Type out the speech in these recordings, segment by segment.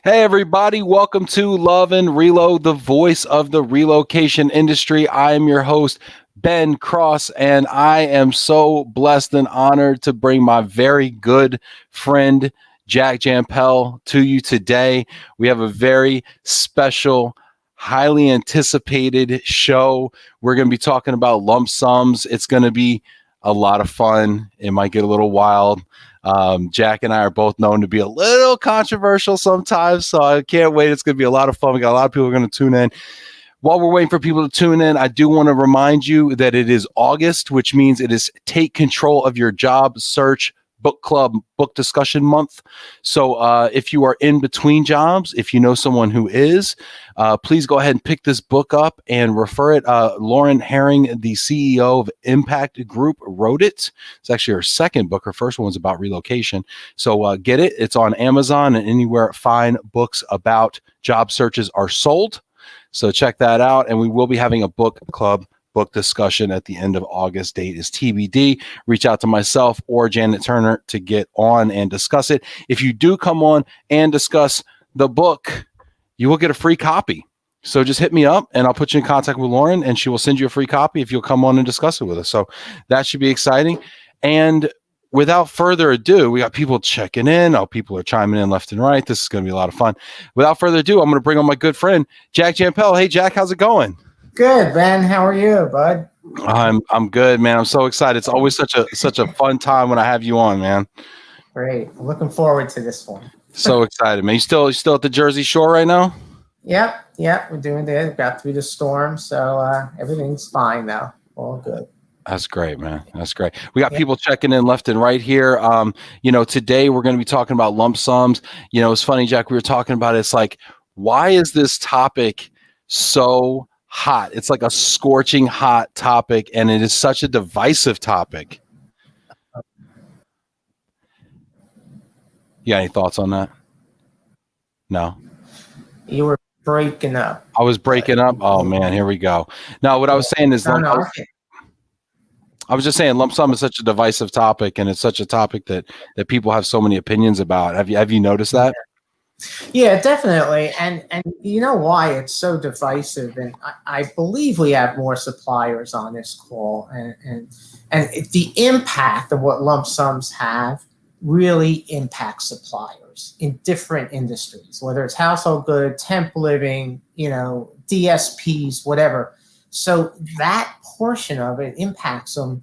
Hey, everybody. Welcome to Love and Relo, the voice of the relocation industry. I am your host, Ben Cross, and I am so blessed and honored to bring my very good friend, Jack Jampel, to you today. We have a very special, highly anticipated show. We're going to be talking about lump sums. It's going to be a lot of fun. It might get a little wild. Jack and I are both known to be a little controversial sometimes, so I can't wait. It's going to be a lot of fun. We got a lot of people going to tune in. While we're waiting for people to tune in, I do want to remind you that it is August, which means it is Take Control of Your Job Search Book Club Book Discussion Month. So if you are in between jobs, if you know someone who is, please go ahead and pick this book up and refer it. Lauren Herring, the CEO of Impact Group, wrote it. It's actually her second book. Her first one was about relocation. So get it. It's on Amazon and anywhere fine books about job searches are sold. So check that out. And we will be having a book club book discussion at the end of August. Date is TBD. Reach out to myself or Janet Turner to get on and discuss it. If you do come on and discuss the book, you will get a free copy. So just hit me up and I'll put you in contact with Lauren and she will send you a free copy if you'll come on and discuss it with us. So that should be exciting. And without further ado, we got people checking in. Oh, people are chiming in left and right. This is going to be a lot of fun. Without further ado, I'm going to bring on my good friend, Jack Jampel. Hey, Jack, how's it going? Good, Ben. How are you, bud? I'm good, man. I'm so excited. It's always such a fun time when I have you on, man. Great. I'm looking forward to this one. So excited, man. You still at the Jersey Shore right now? Yep. We're doing it. Got through the storm, so everything's fine now. All good. That's great, man. That's great. We got people checking in left and right here. Today we're going to be talking about lump sums. It's funny, Jack, we were talking about it. It's like, why is this topic so hot? It's like a scorching hot topic, and it is such a divisive topic. You got any thoughts on that? No? You were breaking up. I was breaking up? Oh, man, here we go. No, what I was saying is I was just saying lump sum is such a divisive topic, and it's such a topic that people have so many opinions about. Have you noticed that? Yeah, definitely. And you know why it's so divisive? And I believe we have more suppliers on this call, and the impact of what lump sums have really impacts suppliers in different industries, whether it's household goods, temp living, DSPs, whatever. So that portion of it impacts them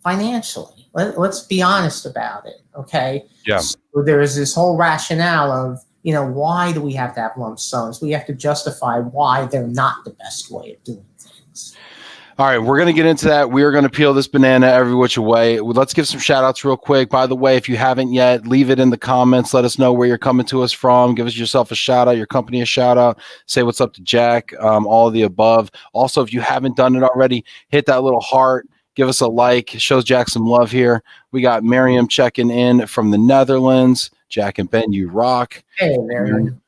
financially. Let's be honest about it, okay? Yeah. So there's this whole rationale of, why do we have to have lump sums? We have to justify why they're not the best way of doing things. All right, we're going to get into that. We are going to peel this banana every which way. Let's give some shout outs real quick. By the way, if you haven't yet, leave it in the comments. Let us know where you're coming to us from. Give us yourself a shout out, your company a shout out. Say what's up to Jack, all of the above. Also, if you haven't done it already, hit that little heart. Give us a like. It shows Jack some love here. We got Miriam checking in from the Netherlands. Jack and Ben, you rock. Hey, Miriam.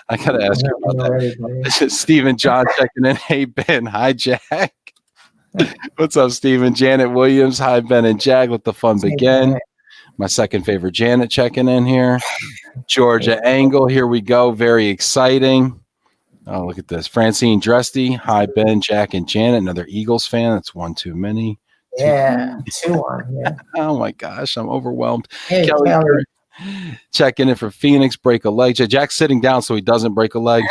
I got to ask you about that. This is Stephen John checking in. Hey, Ben. Hi, Jack. What's up, Stephen? Janet Williams. Hi, Ben and Jack. Let the fun begin. My second favorite Janet checking in here. Georgia Angle. Here we go. Very exciting. Oh, look at this. Francine Dresty. Hi, Ben, Jack, and Janet. Another Eagles fan. That's one too many. Yeah, 2-1. Yeah. Oh, my gosh. I'm overwhelmed. Hey, Kelly checking in for Phoenix. Break a leg. Jack's sitting down so he doesn't break a leg.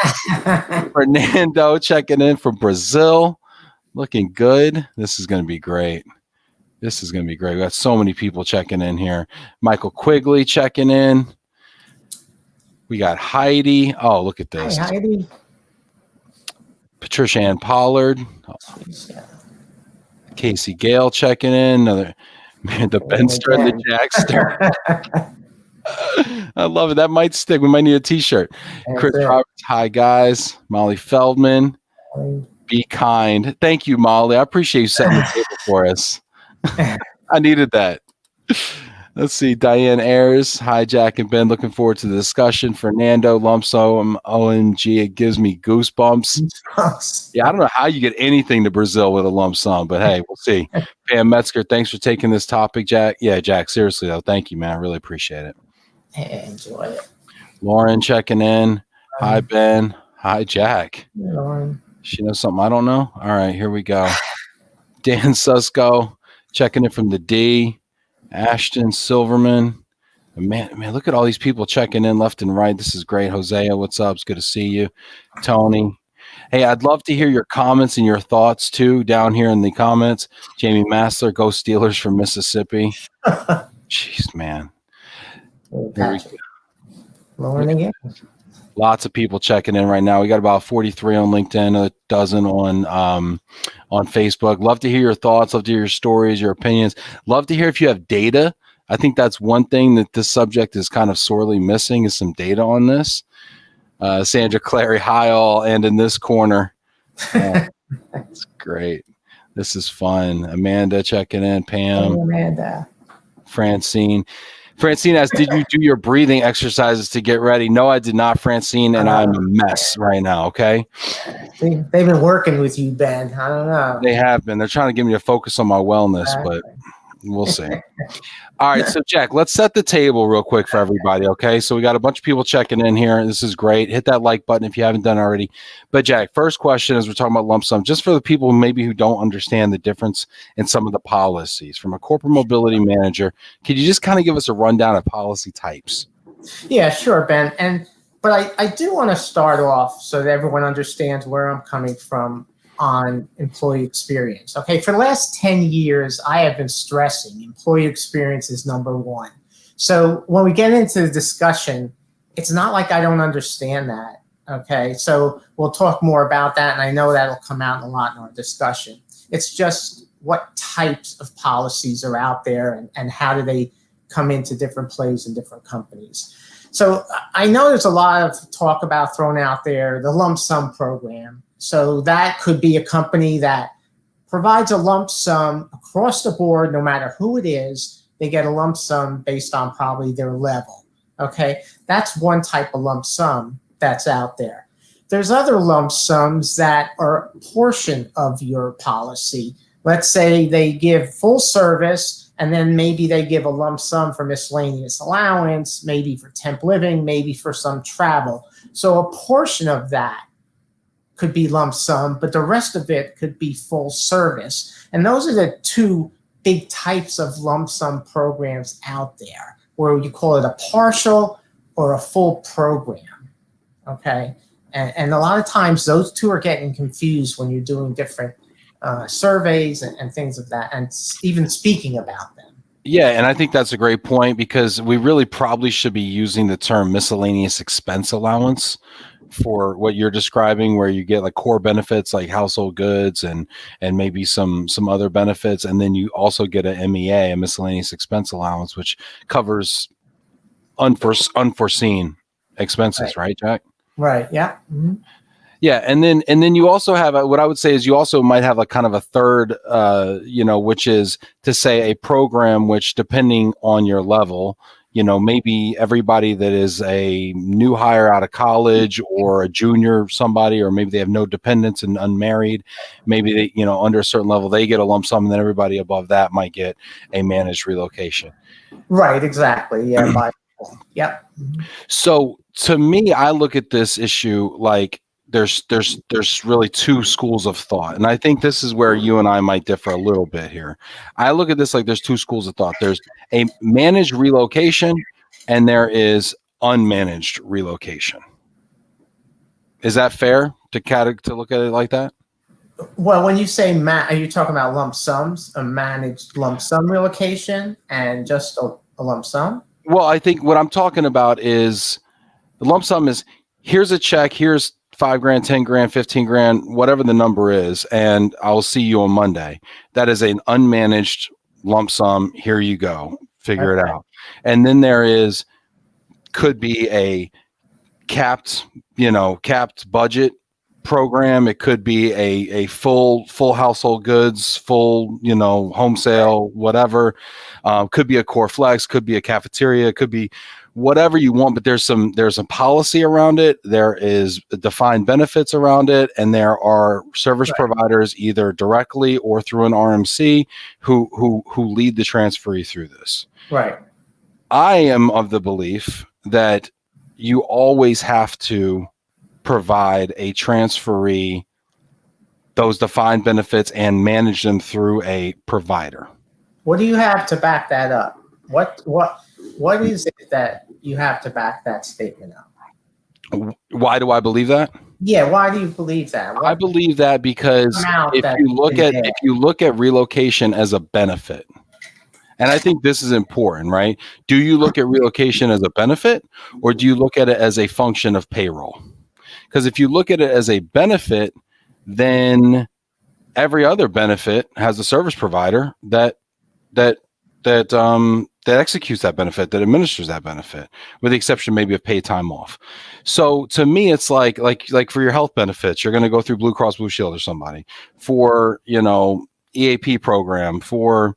Fernando checking in from Brazil. Looking good. This is going to be great. We got so many people checking in here. Michael Quigley checking in. We got Heidi. Oh, look at this. Hi, Heidi. Patricia Ann Pollard. Oh. Casey Gale checking in. Another the Benster and the Jackster. I love it. That might stick. We might need a t-shirt. Chris Roberts. Hi, guys. Molly Feldman. Be kind. Thank you, Molly. I appreciate you setting the table for us. I needed that. Let's see. Diane Ayers. Hi, Jack and Ben. Looking forward to the discussion. Fernando lump sum. OMG. It gives me goosebumps. Yeah, I don't know how you get anything to Brazil with a lump sum, but hey, we'll see. Pam Metzger, thanks for taking this topic, Jack. Yeah, Jack, seriously, though. Thank you, man. I really appreciate it. Hey, enjoy it. Lauren checking in. Hi, Ben. Hi, Jack. Lauren. She knows something I don't know. All right, here we go. Dan Susko checking in from the D. Ashton Silverman. Man, look at all these people checking in left and right. This is great. Hosea, what's up? It's good to see you. Tony. Hey, I'd love to hear your comments and your thoughts too down here in the comments. Jamie Massler, go Steelers from Mississippi. Jeez, man. Lauren again. Lots of people checking in right now. We got about 43 on LinkedIn, a dozen on Facebook. Love to hear your thoughts. Love to hear your stories, your opinions. Love to hear if you have data. I think that's one thing that this subject is kind of sorely missing is some data on this. Sandra Clary, hi all, and in this corner. It's great. This is fun. Amanda checking in. Pam. Hey, Amanda. Francine asks, did you do your breathing exercises to get ready? No, I did not, Francine, and I'm a mess right now, okay? They've been working with you, Ben. I don't know. They have been. They're trying to get me to focus on my wellness, but we'll see. All right, so Jack, let's set the table real quick for everybody, okay? So we got a bunch of people checking in here. This is great. Hit that like button if you haven't done it already. But Jack, first question is we're talking about lump sum, just for the people who don't understand the difference in some of the policies. From a corporate mobility manager, could you just kind of give us a rundown of policy types? Yeah, sure, Ben. But I do want to start off so that everyone understands where I'm coming from on employee experience. Okay, for the last 10 years, I have been stressing employee experience is number one. So when we get into the discussion, it's not like I don't understand that. Okay, so we'll talk more about that, and I know that'll come out a lot in our discussion. It's just what types of policies are out there and how do they come into different plays in different companies. So I know there's a lot of talk about thrown out there, the lump sum program. So that could be a company that provides a lump sum across the board, no matter who it is. They get a lump sum based on probably their level. Okay, that's one type of lump sum that's out there. There's other lump sums that are a portion of your policy. Let's say they give full service, and then maybe they give a lump sum for miscellaneous allowance, maybe for temp living, maybe for some travel. So a portion of that could be lump sum, but the rest of it could be full service. And those are the two big types of lump sum programs out there, where you call it a partial or a full program, okay? And a lot of times those two are getting confused when you're doing different surveys and things of that, and even speaking about them. Yeah, and I think that's a great point because we really probably should be using the term miscellaneous expense allowance for what you're describing, where you get like core benefits like household goods and maybe some other benefits, and then you also get a MEA, a miscellaneous expense allowance, which covers unforeseen expenses, right, Jack? Right. Yeah. Mm-hmm. Yeah, and then you also have what I would say is you also might have a kind of a third, which is to say a program which, depending on your level, maybe everybody that is a new hire out of college or a junior somebody, or maybe they have no dependents and unmarried, maybe they, under a certain level, they get a lump sum, and then everybody above that might get a managed relocation. Right, exactly. Yeah. Yep. So to me, I look at this issue like there's really two schools of thought. And I think this is where you and I might differ a little bit here. I look at this like there's two schools of thought. There's a managed relocation and there is unmanaged relocation. Is that fair to look at it like that? Well, when you say are you talking about lump sums, a managed lump sum relocation and just a lump sum? Well, I think what I'm talking about is the lump sum is here's a check, here's $5,000, $10,000, $15,000, whatever the number is, and I'll see you on Monday. That is an unmanaged lump sum. Here you go. Figure it out. And then could be a capped budget program. It could be a full household goods, full, home sale, whatever. Could be a core flex, could be a cafeteria, could be whatever you want, but there's a policy around it. There is defined benefits around it, and there are service providers either directly or through an RMC who lead the transferee through this. Right. I am of the belief that you always have to provide a transferee those defined benefits and manage them through a provider. What do you have to back that up? What is it that you have to back that statement up? Why do I believe that? Yeah, why do you believe that? I believe that because if you look at relocation as a benefit, and I think this is important, right? Do you look at relocation as a benefit, or do you look at it as a function of payroll? Because if you look at it as a benefit, then every other benefit has a service provider that executes that benefit, that administers that benefit, with the exception maybe of paid time off. So to me, it's like for your health benefits, you're going to go through Blue Cross Blue Shield or somebody. For EAP program, for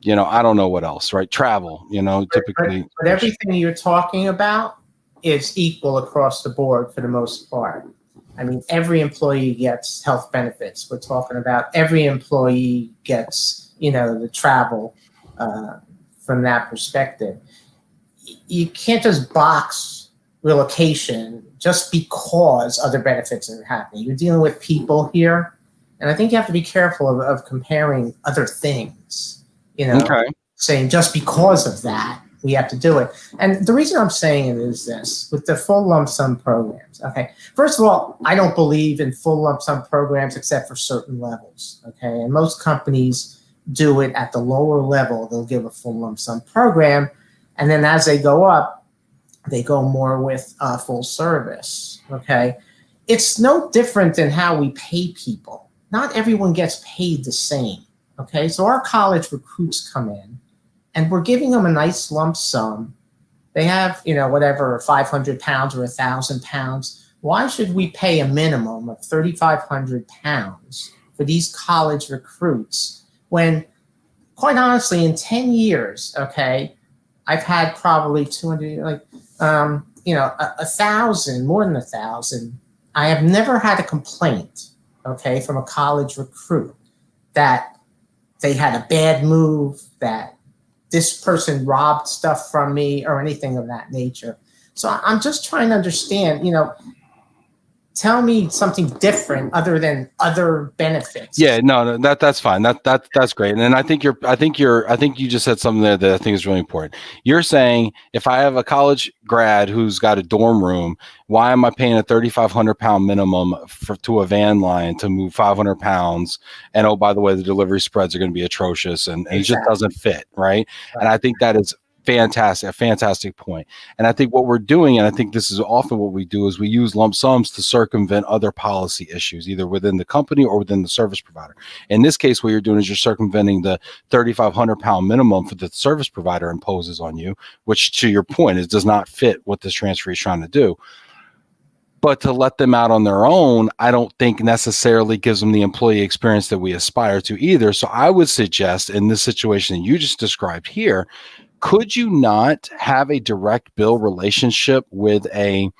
I don't know what else, right? Travel, typically. But everything you're talking about is equal across the board for the most part. I mean, every employee gets health benefits. We're talking about every employee gets, the travel from that perspective. You can't just box relocation just because other benefits are happening. You're dealing with people here, and I think you have to be careful of comparing other things, Okay. saying just because of that, we have to do it. And the reason I'm saying it is this, with the full lump sum programs, okay? First of all, I don't believe in full lump sum programs except for certain levels, okay? And most companies do it at the lower level. They'll give a full lump sum program, and then as they go up, they go more with full service, okay? It's no different than how we pay people. Not everyone gets paid the same, okay? So our college recruits come in, and we're giving them a nice lump sum. They have, whatever, 500 pounds or 1,000 pounds. Why should we pay a minimum of 3,500 pounds for these college recruits when, quite honestly, in 10 years, okay, I've had probably 200, 1,000, more than 1,000. I have never had a complaint, okay, from a college recruit that they had a bad move, that this person robbed stuff from me or anything of that nature. So I'm just trying to understand, tell me something different other than other benefits. Yeah, no, that's fine. That's great. And I think you just said something there that I think is really important. You're saying if I have a college grad who's got a dorm room, why am I paying a 3,500 pound minimum to a van line to move 500 pounds? And oh, by the way, the delivery spreads are going to be atrocious, and it just doesn't fit, right? And I think that is fantastic, a fantastic point. And I think what we're doing, and I think this is often what we do, is we use lump sums to circumvent other policy issues, either within the company or within the service provider. In this case, what you're doing is you're circumventing the 3,500 pound minimum for the service provider imposes on you, which, to your point, it does not fit what this transfer is trying to do. But to let them out on their own, I don't think necessarily gives them the employee experience that we aspire to either. So I would suggest, in this situation that you just described here, could you not have a direct bill relationship with a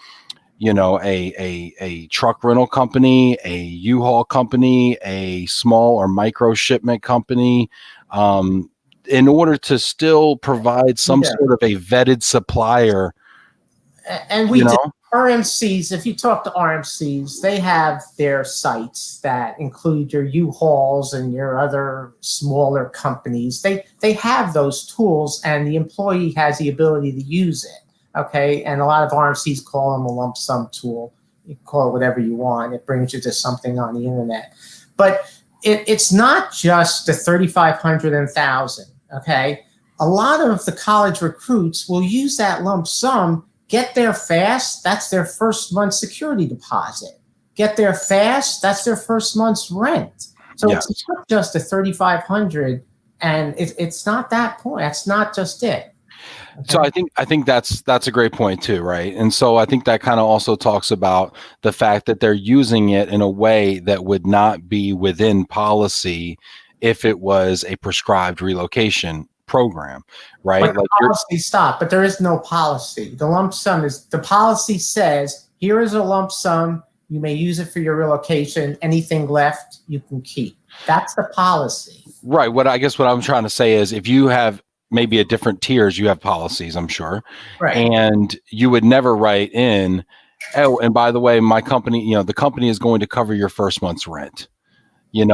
truck rental company, a U-Haul company, a small or micro shipment company, in order to still provide some sort of a vetted supplier? And we do. RMCs, if you talk to RMCs, they have their sites that include your U-Hauls and your other smaller companies. They have those tools, and the employee has the ability to use it, okay? And a lot of RMCs call them a lump sum tool. You can call it whatever you want. It brings you to something on the internet. But it's not just the 3,500 and 1,000, okay? A lot of the college recruits will use that lump sum. Get there fast, that's their first month's security deposit. Get there fast, that's their first month's rent. So It's not just the 3,500, and it's not that point. That's not just it. Okay? So I think that's a great point too, right? And so I think that kind of also talks about the fact that they're using it in a way that would not be within policy if it was a prescribed relocation program, right? But the policy stop, but there is no policy. The lump sum is, the policy says, here is a lump sum, you may use it for your relocation, anything left you can keep. That's the policy. Right. What I'm trying to say is, if you have maybe at different tiers, you have policies, I'm sure. Right. And you would never write in, oh, and by the way, my company, the company is going to cover your first month's rent. Right.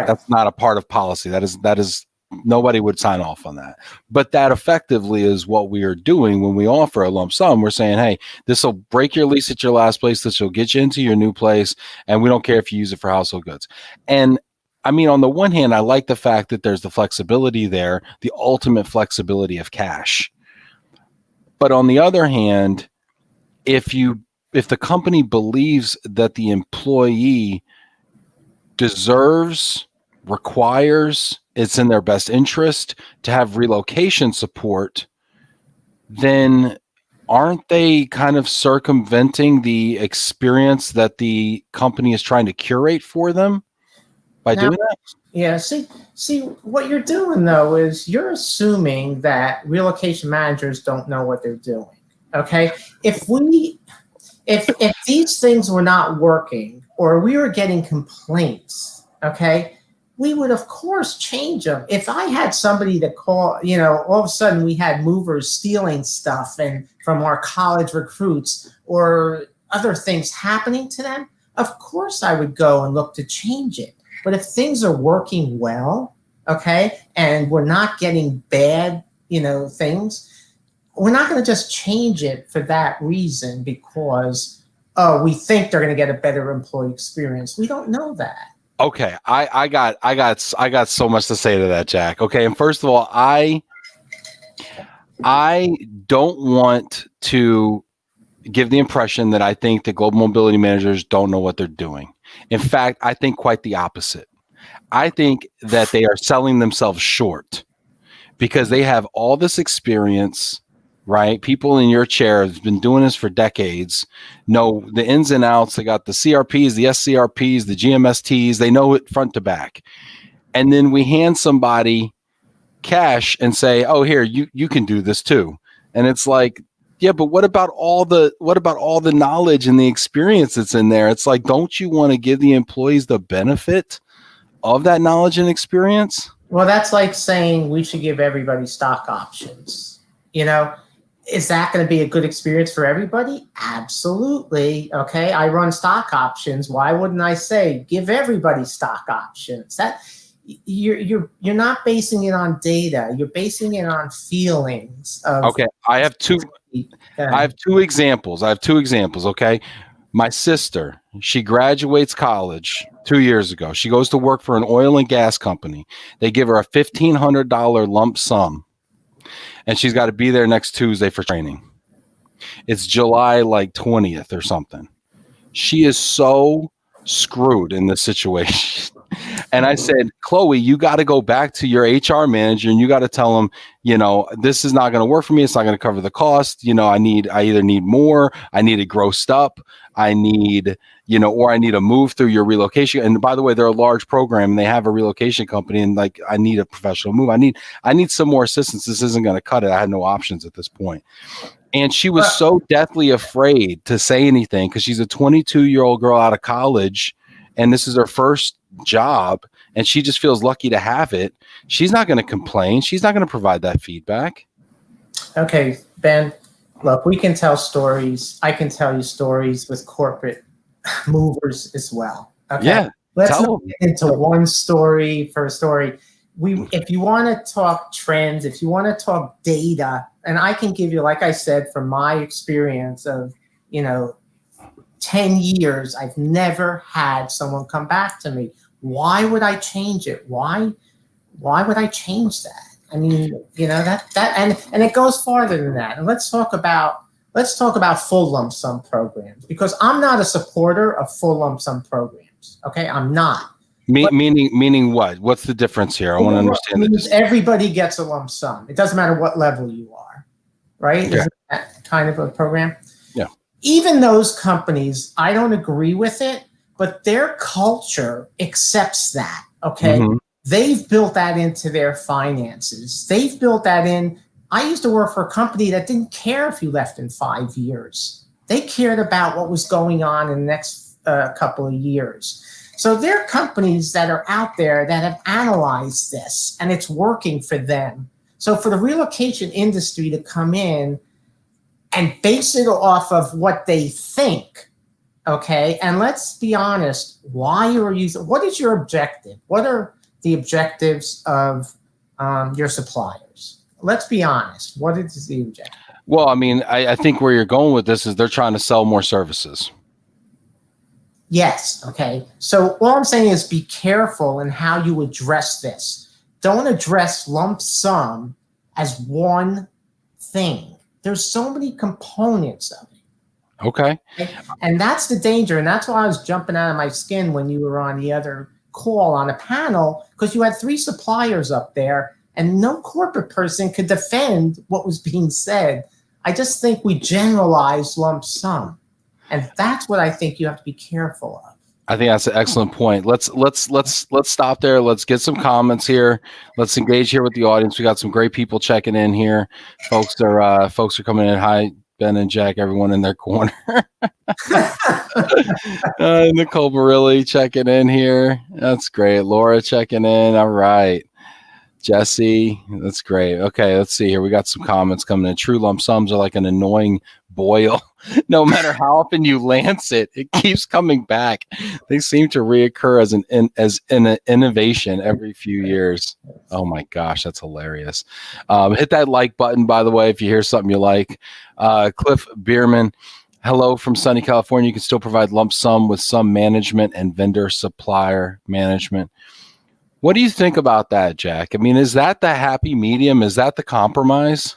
That's not a part of policy. That is nobody would sign off on that. But that effectively is what we are doing when we offer a lump sum. We're saying, hey, this will break your lease at your last place. This will get you into your new place. And we don't care if you use it for household goods. And I mean, on the one hand, I like the fact that there's the flexibility there, the ultimate flexibility of cash. But on the other hand, if the company believes that the employee deserves, requires, it's in their best interest to have relocation support, then aren't they kind of circumventing the experience that the company is trying to curate for them by doing that? Yeah, see, what you're doing though is you're assuming that relocation managers don't know what they're doing. Okay, if these things were not working or we were getting complaints, okay, we would of course change them. If I had somebody that call, all of a sudden we had movers stealing stuff and from our college recruits or other things happening to them, of course I would go and look to change it. But if things are working well, okay, and we're not getting bad, things, we're not going to just change it for that reason because, we think they're going to get a better employee experience. We don't know that. Okay, I got so much to say to that, Jack. Okay, and first of all, I don't want to give the impression that I think the global mobility managers don't know what they're doing. In fact, I think quite the opposite. I think that they are selling themselves short because they have all this experience, right? People in your chair have been doing this for decades, know the ins and outs. They got the CRPs, the SCRPs, the GMSTs. They know it front to back. And then we hand somebody cash and say, oh, here, you can do this too. And it's like, yeah, but what about all the knowledge and the experience that's in there? It's like, don't you want to give the employees the benefit of that knowledge and experience? Well, that's like saying we should give everybody stock options. Is that going to be a good experience for everybody? Absolutely. Okay, I run stock options. Why wouldn't I say give everybody stock options? That you're not basing it on data. You're basing it on feelings. Okay, I have two examples. Okay, my sister, she graduates college 2 years ago. She goes to work for an oil and gas company. They give her a $1,500 lump sum, and she's got to be there next Tuesday for training. It's July 20th or something. She is so screwed in this situation. And I said, Chloe, you got to go back to your HR manager and you got to tell them, this is not going to work for me. It's not going to cover the cost. I either need more, I need it grossed up, I need, or I need a move through your relocation. And by the way, they're a large program and they have a relocation company and I need a professional move. I need some more assistance. This isn't going to cut it. I had no options at this point. And she was so deathly afraid to say anything because she's a 22-year-old girl out of college and this is her first job and she just feels lucky to have it. She's not going to complain. She's not going to provide that feedback. Okay, Ben, look, we can tell stories. I can tell you stories with corporate movers as well. Okay. Yeah. Let's not get into one story for a story. If you want to talk trends, if you want to talk data, and I can give you, like I said, from my experience of, 10 years, I've never had someone come back to me. Why would I change it? Why would I change that? I mean, and it goes farther than that. And let's talk about full lump sum programs because I'm not a supporter of full lump sum programs. Okay, I'm not. Meaning what? What's the difference here? I want to understand this. Everybody gets a lump sum. It doesn't matter what level you are, right? Yeah. Isn't that kind of a program? Yeah. Even those companies, I don't agree with it, but their culture accepts that, okay? Mm-hmm. They've built that into their finances. They've built that in. I used to work for a company that didn't care if you left in 5 years. They cared about what was going on in the next couple of years. So there are companies that are out there that have analyzed this, and it's working for them. So for the relocation industry to come in and base it off of what they think, okay, and let's be honest, why are you, what is your objective? What are the objectives of your suppliers? Let's be honest. What is the objective? Well, I mean, I think where you're going with this is they're trying to sell more services. Yes. Okay. So all I'm saying is be careful in how you address this. Don't address lump sum as one thing. There's so many components of it. Okay. And that's the danger. And that's why I was jumping out of my skin when you were on the other call on a panel, because you had 3 suppliers up there and no corporate person could defend what was being said. I just think we generalize lump sum. And that's what I think you have to be careful of. I think that's an excellent point. Let's stop there. Let's get some comments here. Let's engage here with the audience. We got some great people checking in here. Folks are coming in. Hi, Ben and Jack, everyone in their corner. Nicole Barilli checking in here. That's great. Laura checking in. All right. Jesse, that's great. Okay, let's see here. We got some comments coming in. True lump sums are like an annoying boil. No matter how often you lance it, it keeps coming back. They seem to reoccur as an innovation every few years. Oh my gosh, that's hilarious. Hit that like button, by the way, if you hear something you like. Cliff Bierman, hello from sunny California. You can still provide lump sum with some management and vendor supplier management. What do you think about that, Jack? I mean, is that the happy medium? Is that the compromise?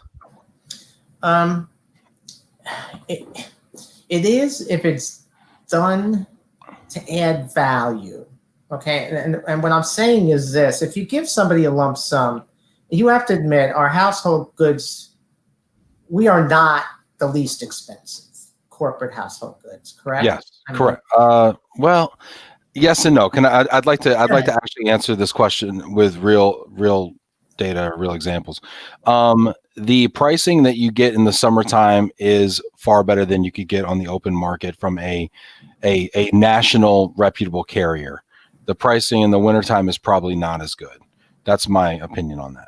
It is if it's done to add value. Okay. And what I'm saying is this: if you give somebody a lump sum, you have to admit our household goods, we are not the least expensive corporate household goods, correct? Yes, correct. Well, yes and no. I'd like to actually answer this question with real data, real examples. The pricing that you get in the summertime is far better than you could get on the open market from a national reputable carrier. The pricing in the wintertime is probably not as good. That's my opinion on that.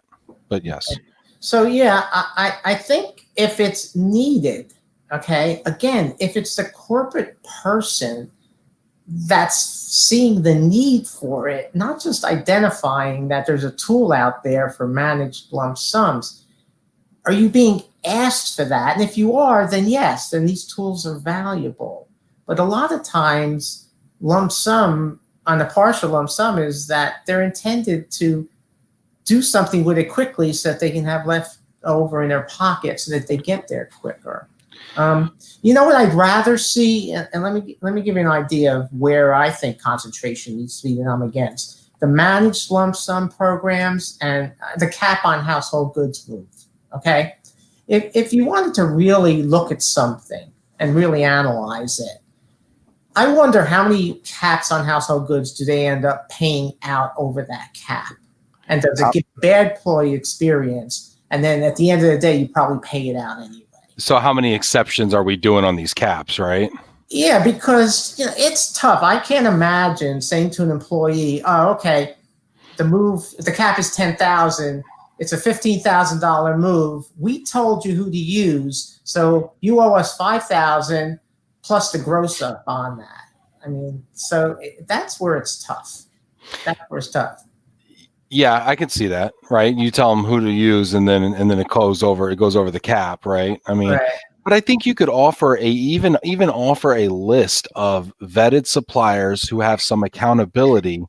But yes. So yeah, I think if it's needed, okay, again, if it's the corporate person that's seeing the need for it, not just identifying that there's a tool out there for managed lump sums. Are you being asked for that? And if you are, then yes, then these tools are valuable. But a lot of times, lump sum on the partial lump sum is that they're intended to do something with it quickly so that they can have left over in their pocket so that they get there quicker. You know what I'd rather see, and let me give you an idea of where I think concentration needs to be that I'm against. The managed lump sum programs and the cap on household goods move, okay? If you wanted to really look at something and really analyze it, I wonder how many caps on household goods do they end up paying out over that cap? And does it give bad employee experience? And then at the end of the day, you probably pay it out anyway. So how many exceptions are we doing on these caps, right? Yeah, because it's tough. I can't imagine saying to an employee, "Oh, okay, the cap is $10,000. It's a $15,000 move. We told you who to use, so you owe us $5,000 plus the gross up on that." I mean, so that's where it's tough. That's where it's tough. Yeah, I can see that, right? You tell them who to use, and then it goes over the cap, right? I mean, right. But I think you could offer even offer a list of vetted suppliers who have some accountability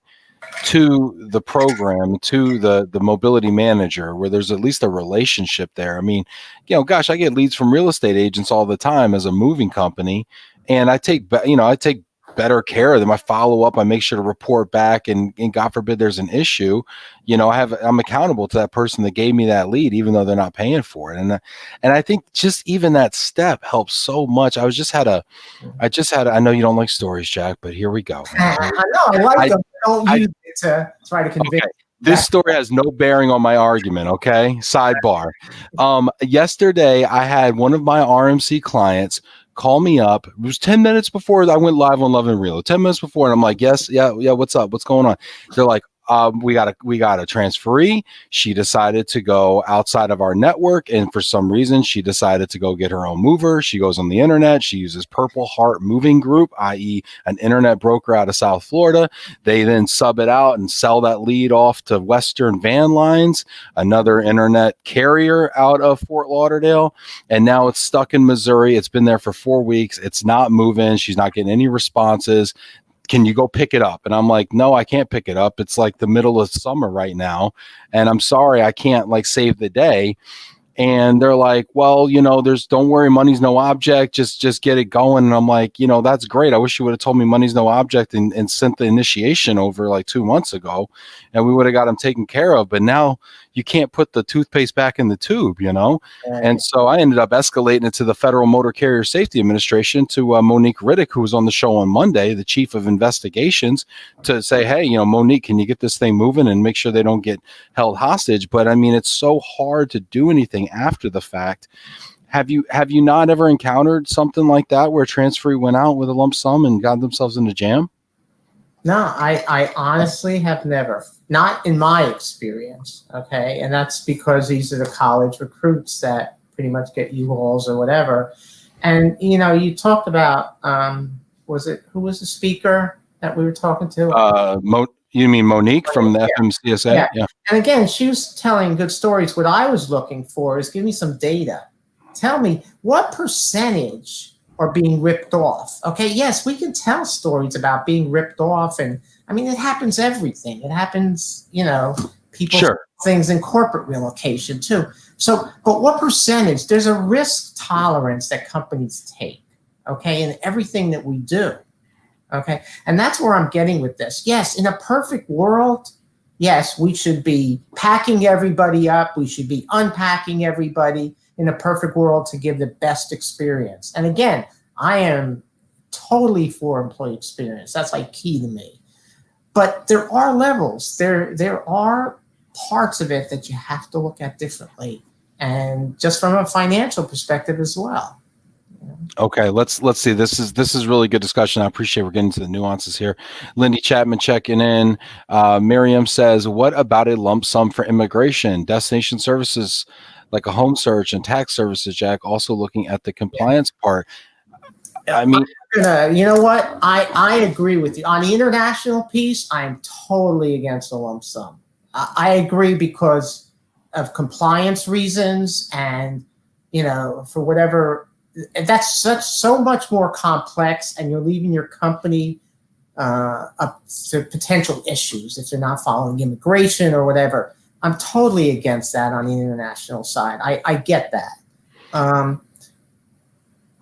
to the program, to the mobility manager, where there's at least a relationship there. I mean, gosh, I get leads from real estate agents all the time as a moving company, and I take better care of them. I follow up. I make sure to report back, and God forbid there's an issue, I'm accountable to that person that gave me that lead, even though they're not paying for it. And I think just even that step helps so much. I know you don't like stories, Jack, but here we go. I know. I like them. Don't use it to try to convince. Okay. This story has no bearing on my argument, okay? Sidebar. Yesterday, I had one of my RMC clients call me up. It was 10 minutes before I went live on Love and Relo. 10 minutes before, and I'm like, yes, yeah, what's up? What's going on? They're like, we got a transferee. She decided to go outside of our network, and for some reason, she decided to go get her own mover. She goes on the internet. She uses Purple Heart Moving Group, i.e., an internet broker out of South Florida. They then sub it out and sell that lead off to Western Van Lines, another internet carrier out of Fort Lauderdale, and now it's stuck in Missouri. It's been there for 4 weeks. It's not moving. She's not getting any responses. Can you go pick it up? And I'm like, no, I can't pick it up. It's like the middle of summer right now. And I'm sorry, I can't like save the day. And they're like, well, don't worry, money's no object. Just get it going. And I'm like, that's great. I wish you would have told me money's no object and sent the initiation over like 2 months ago, and we would have got them taken care of. But now you can't put the toothpaste back in the tube, Right. And so I ended up escalating it to the Federal Motor Carrier Safety Administration, to Monique Riddick, who was on the show on Monday, the chief of investigations, to say, hey, Monique, can you get this thing moving and make sure they don't get held hostage? But I mean, it's so hard to do anything after the fact. Have you not ever encountered something like that where a transferee went out with a lump sum and got themselves in a jam? No, I honestly have never, not in my experience. Okay. And that's because these are the college recruits that pretty much get U-Hauls or whatever. And, you talked about, who was the speaker that we were talking to? You mean Monique from the FMCSA? Yeah. And again, she was telling good stories. What I was looking for is give me some data. Tell me what percentage are being ripped off. Okay, yes, we can tell stories about being ripped off. And I mean, it happens everything. It happens, people things in corporate relocation too. So, but what percentage? There's a risk tolerance that companies take, okay, in everything that we do. Okay, and that's where I'm getting with this. Yes, in a perfect world, yes, we should be packing everybody up. We should be unpacking everybody in a perfect world to give the best experience. And again, I am totally for employee experience. That's like key to me. But there are levels. There are parts of it that you have to look at differently, and just from a financial perspective as well. Okay, let's see. This is really good discussion. I appreciate we're getting to the nuances here. Lindy Chapman checking in. Miriam says, what about a lump sum for immigration? Destination services like a home search and tax services, Jack, also looking at the compliance part. I mean, you know what? I agree with you. On the international piece, I'm totally against a lump sum. I agree because of compliance reasons, and, for whatever, that's so much more complex, and you're leaving your company up to potential issues if they're not following immigration or whatever. I'm totally against that on the international side. I get that.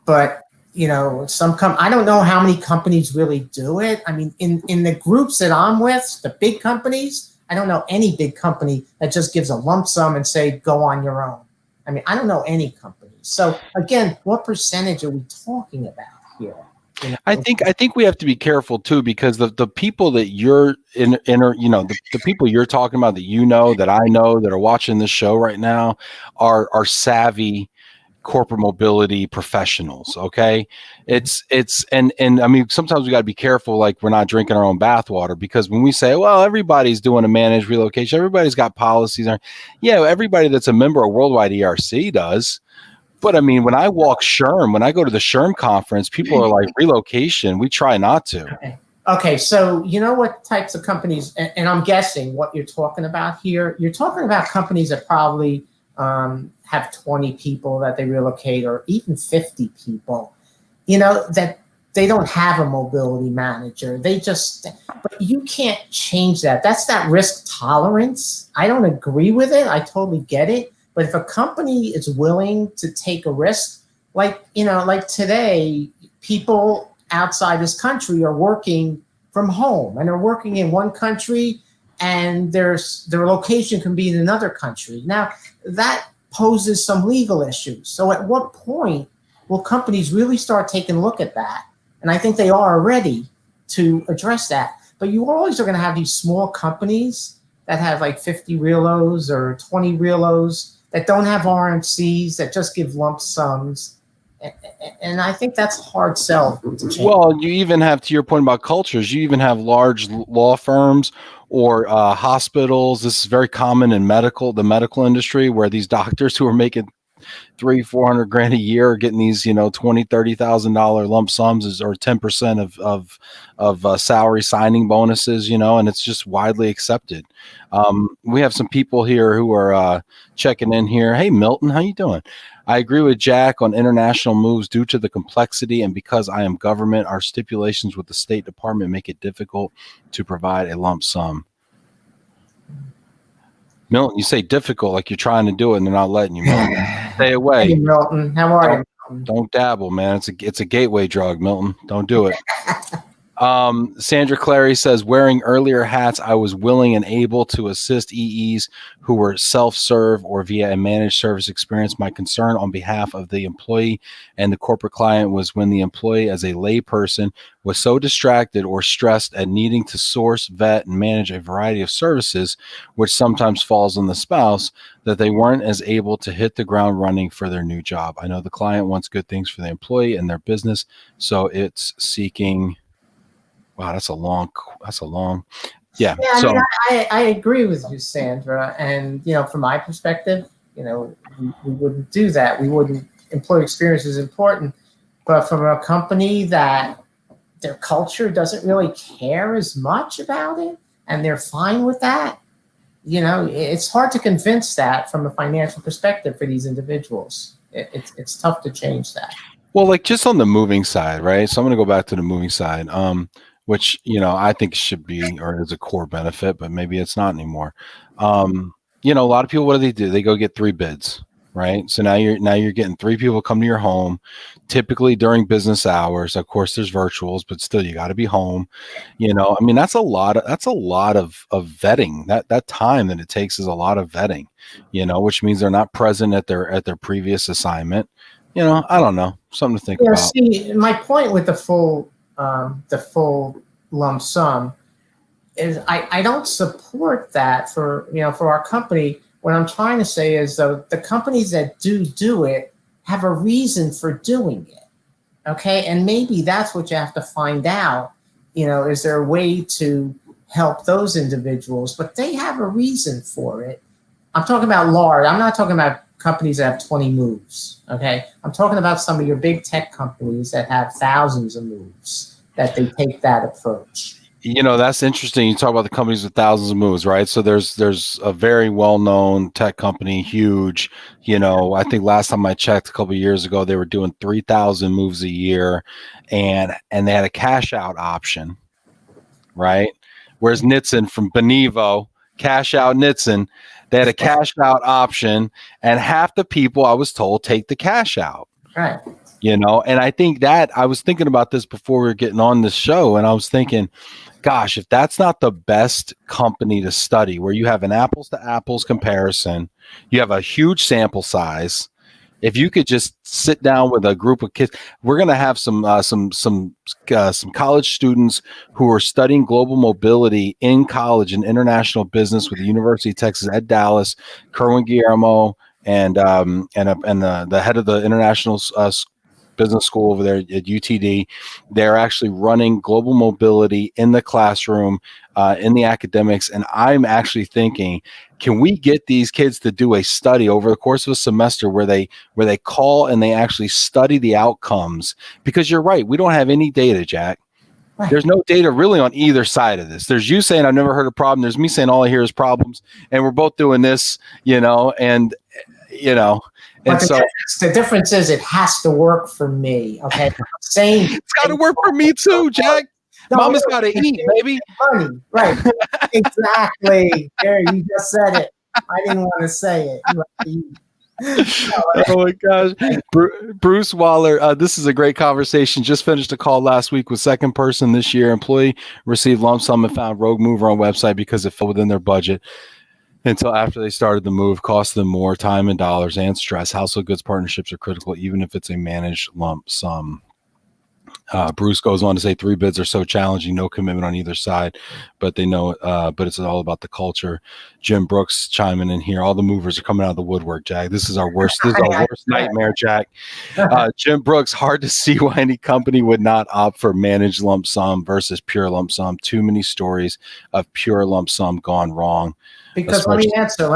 But, I don't know how many companies really do it. I mean, in the groups that I'm with, the big companies, I don't know any big company that just gives a lump sum and say, go on your own. I mean, I don't know any company. So again, what percentage are we talking about here? I think we have to be careful too, because the people that you're the people you're talking about that I know that are watching this show right now are savvy corporate mobility professionals. Okay. It's and I mean, sometimes we got to be careful, like we're not drinking our own bathwater, because when we say, well, everybody's doing a managed relocation, everybody's got policies. Yeah, everybody that's a member of Worldwide ERC does. But I mean, when I walk SHRM, when I go to the SHRM conference, people are like, relocation, we try not to. Okay, so you know what types of companies, and I'm guessing what you're talking about here, you're talking about companies that probably have 20 people that they relocate, or even 50 people, that they don't have a mobility manager. But you can't change that. That's that risk tolerance. I don't agree with it. I totally get it. But if a company is willing to take a risk, like today, people outside this country are working from home, and they're working in one country, and their location can be in another country. Now, that poses some legal issues. So at what point will companies really start taking a look at that? And I think they are ready to address that. But you always are going to have these small companies that have like 50 relos or 20 relos that don't have RMCs, that just give lump sums. And I think that's a hard sell to change. Well, you even have, to your point about cultures, you even have large law firms or hospitals. This is very common in the medical industry, where these doctors who are making 300-400 grand a year are getting these, $20,000-$30,000 lump sums, or 10% of salary signing bonuses, and it's just widely accepted. We have some people here who are checking in here. Hey, Milton, how you doing? I agree with Jack on international moves due to the complexity, and because I am government, our stipulations with the State Department make it difficult to provide a lump sum. Milton, you say difficult like you're trying to do it and they're not letting you, Milton. Stay away. Hey, Milton. How are you, Milton? Don't dabble, man. It's a gateway drug, Milton. Don't do it. Sandra Clary says, wearing earlier hats, I was willing and able to assist EEs who were self-serve or via a managed service experience. My concern on behalf of the employee and the corporate client was when the employee, as a lay person, was so distracted or stressed at needing to source, vet, and manage a variety of services, which sometimes falls on the spouse, that they weren't as able to hit the ground running for their new job. I know the client wants good things for the employee and their business, so it's seeking... Wow, that's a long. Yeah. I mean, I agree with you, Sandra. And, from my perspective, we wouldn't do that. We wouldn't. Employee experience is important. But from a company that their culture doesn't really care as much about it, and they're fine with that, it's hard to convince that from a financial perspective for these individuals. It's tough to change that. Well, like just on the moving side, right? So I'm going to go back to the moving side. Which, I think should be, or is a core benefit, but maybe it's not anymore. A lot of people, what do? They go get 3 bids, right? So now you're getting 3 people come to your home, typically during business hours. Of course, there's virtuals, but still, you got to be home. That's a lot of vetting. That time that it takes is a lot of vetting. Which means they're not present at their previous assignment. I don't know, something to think about. See, my point with the full lump sum is I don't support that for our company. What I'm trying to say is, though, the companies that do it have a reason for doing it. Okay. And maybe that's what you have to find out. Is there a way to help those individuals? But they have a reason for it. I'm talking about large. I'm not talking about companies that have 20 moves. Okay. I'm talking about some of your big tech companies that have thousands of moves, that they take that approach. That's interesting. You talk about the companies with thousands of moves, right? So there's a very well-known tech company, huge. I think last time I checked a couple of years ago, they were doing 3,000 moves a year, and they had a cash out option, right? Whereas Nitson from Benevo, cash out Nitson, they had a cash out option, and half the people, I was told, take the cash out. Right. And I think that I was thinking about this before we were getting on this show, and I was thinking, gosh, if that's not the best company to study, where you have an apples to apples comparison, you have a huge sample size. If you could just sit down with a group of kids, we're going to have some college students who are studying global mobility in college and international business with the University of Texas at Dallas, Kerwin Guillermo, and the head of the international business school over there at UTD. They're actually running global mobility in the classroom, in the academics. And I'm actually thinking, can we get these kids to do a study over the course of a semester where they call and they actually study the outcomes? Because you're right, we don't have any data, Jack. Right. There's no data really on either side of this. There's you saying I've never heard a problem. There's me saying all I hear is problems, and we're both doing this, and so the difference is it has to work for me. Okay, it's got to work for me too, Jack. Mama's got to eat, baby. Money, right? Exactly. There, you just said it. I didn't want to say it. You have to eat. Oh my gosh. Bruce Waller, this is a great conversation. Just finished a call last week with second person this year. Employee received lump sum and found rogue mover on website because it fell within their budget. Until after they started the move, cost them more time and dollars and stress. Household goods partnerships are critical, even if it's a managed lump sum. Bruce goes on to say 3 bids are so challenging, no commitment on either side, but they know, but it's all about the culture. Jim Brooks chiming in here. All the movers are coming out of the woodwork, Jack. This is our worst nightmare, Jack. Jim Brooks, hard to see why any company would not opt for managed lump sum versus pure lump sum. Too many stories of pure lump sum gone wrong. Because let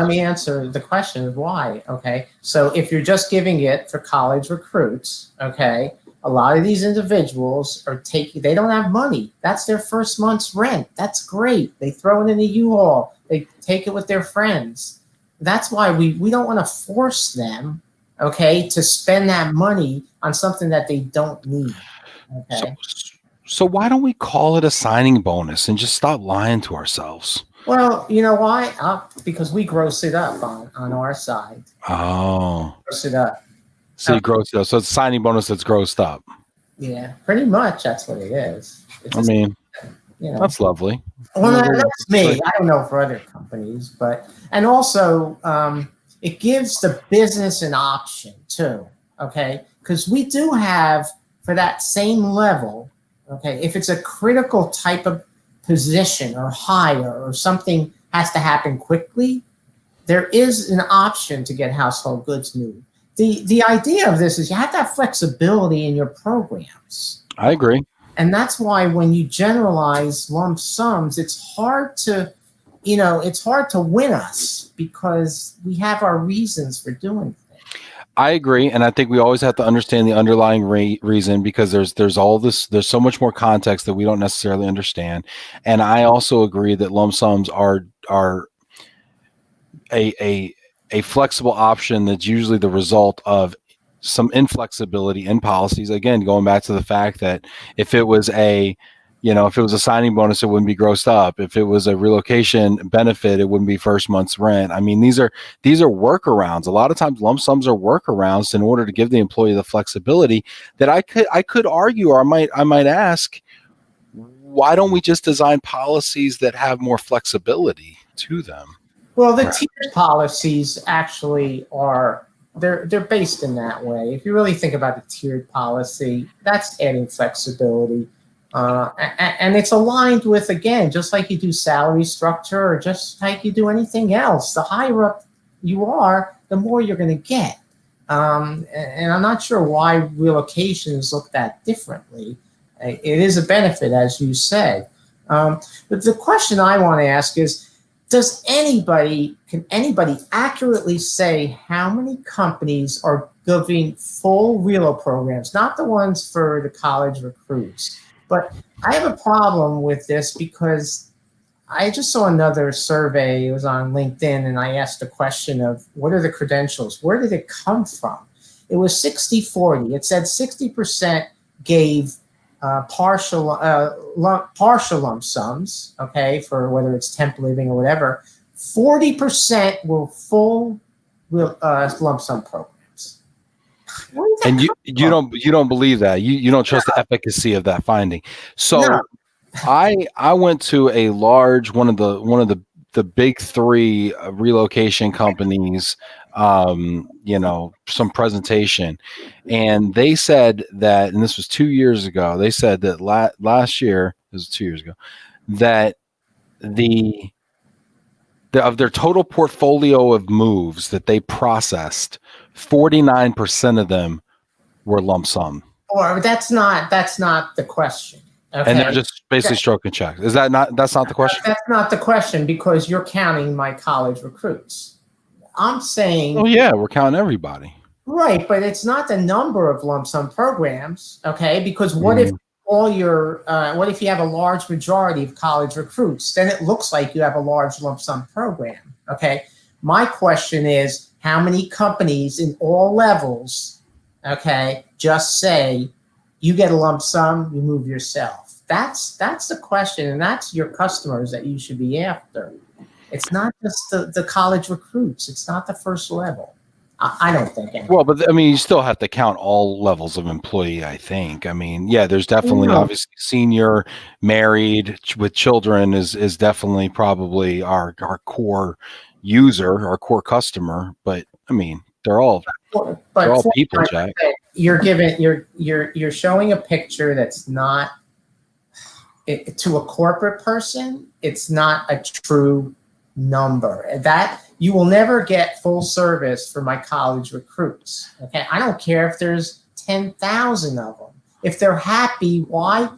me answer the question of why. Okay. So if you're just giving it for college recruits, okay, a lot of these individuals they don't have money. That's their first month's rent. That's great. They throw it in a U-Haul. They take it with their friends. That's why we don't want to force them, okay, to spend that money on something that they don't need. Okay. So why don't we call it a signing bonus and just stop lying to ourselves? Well, you know why? Because we gross it up on our side. Oh. Gross it up. So you gross it up. So it's a signing bonus that's grossed up. Yeah, pretty much that's what it is. That's lovely. Well, that's me. I don't know for other companies, and also it gives the business an option too, okay? Because we do have, for that same level, okay, if it's a critical type of position or hire or something has to happen quickly, there is an option to get household goods moved. The idea of this is you have to have flexibility in your programs. I agree. And that's why when you generalize lump sums, it's hard to win us because we have our reasons for doing things. I agree, and I think we always have to understand the underlying reason because there's so much more context that we don't necessarily understand. And I also agree that lump sums are a flexible option that's usually the result of some inflexibility in policies. Again, going back to the fact that if it was a signing bonus, it wouldn't be grossed up. If it was a relocation benefit, it wouldn't be first month's rent. I mean, these are workarounds. A lot of times lump sums are workarounds in order to give the employee the flexibility that I could argue, or I might ask, why don't we just design policies that have more flexibility to them? Well, the tiered policies actually they're based in that way. If you really think about the tiered policy, that's adding flexibility. And it's aligned with, again, just like you do salary structure or just like you do anything else. The higher up you are, the more you're going to get. And I'm not sure why relocations look that differently. It is a benefit, as you said. But the question I want to ask is, can anybody accurately say how many companies are giving full relo programs, not the ones for the college recruits? But I have a problem with this because I just saw another survey. It was on LinkedIn, and I asked the question of what are the credentials? Where did it come from? It was 60-40. It said 60% gave partial lump sums, okay, for whether it's temp living or whatever. 40% were full lump sum programs. And you don't believe that. You don't trust the efficacy of that finding. So no. I went to a large one of the big 3 relocation companies, some presentation, and they said that, and this was 2 years ago, they said that last year, this was 2 years ago, that of their total portfolio of moves that they processed, 49% of them were lump sum. Or that's not the question. Okay. And they're just basically stroking checks. That's not the question? That's not the question because you're counting my college recruits. I'm saying... Oh, yeah, we're counting everybody. Right, but it's not the number of lump sum programs, okay? Because what if what if you have a large majority of college recruits? Then it looks like you have a large lump sum program, okay? My question is, how many companies in all levels, okay, just say, you get a lump sum, you move yourself? That's the question, and that's your customers that you should be after. It's not just the college recruits. It's not the first level. I don't think. Anyway. Well, but I mean, you still have to count all levels of employee, I think. I mean, yeah, there's definitely obviously senior, married with children is definitely probably our core user, our core customer. But I mean, they're all people, Jack. you're showing a picture that's not to a corporate person. It's not a true number. That you will never get full service for my college recruits. Okay, I don't care if there's 10,000 of them. If they're happy, why?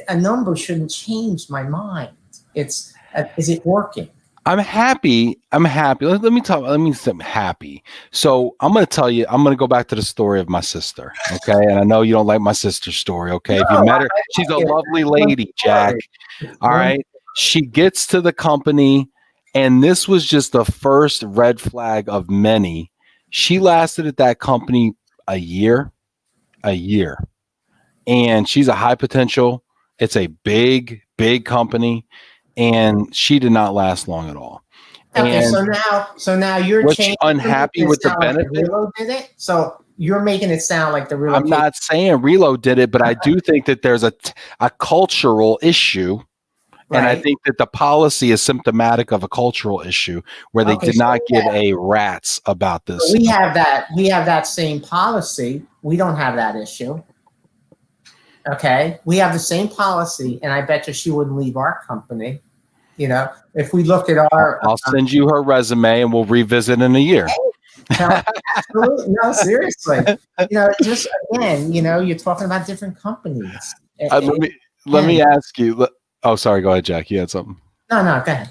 A number shouldn't change my mind. Is it working? I'm happy. Let me talk. Let me say I'm happy. So I'm going to tell you, I'm going to go back to the story of my sister. Okay. And I know you don't like my sister's story. Okay. No, If you met her, she's a lovely lady, Jack. All right. She gets to the company, and this was just the first red flag of many. She lasted at that company a year. And she's a high potential. It's a big company. And she did not last long at all. Okay, and so now you're was she unhappy with the benefit? Like Relo did it, so you're making it sound like the relocation. I'm not saying Relo did it, but I do think that there's a cultural issue, and I think that the policy is symptomatic of a cultural issue where they did not give a rat's about this. We have that same policy. We don't have that issue. Okay, we have the same policy, and I bet you she wouldn't leave our company. You know, if we look at our, I'll send you her resume, and we'll revisit in a year. Absolutely, no, seriously. You know, just again, you know, you're talking about different companies. Let me ask you. Oh, sorry. Go ahead, Jack. You had something. No, go ahead.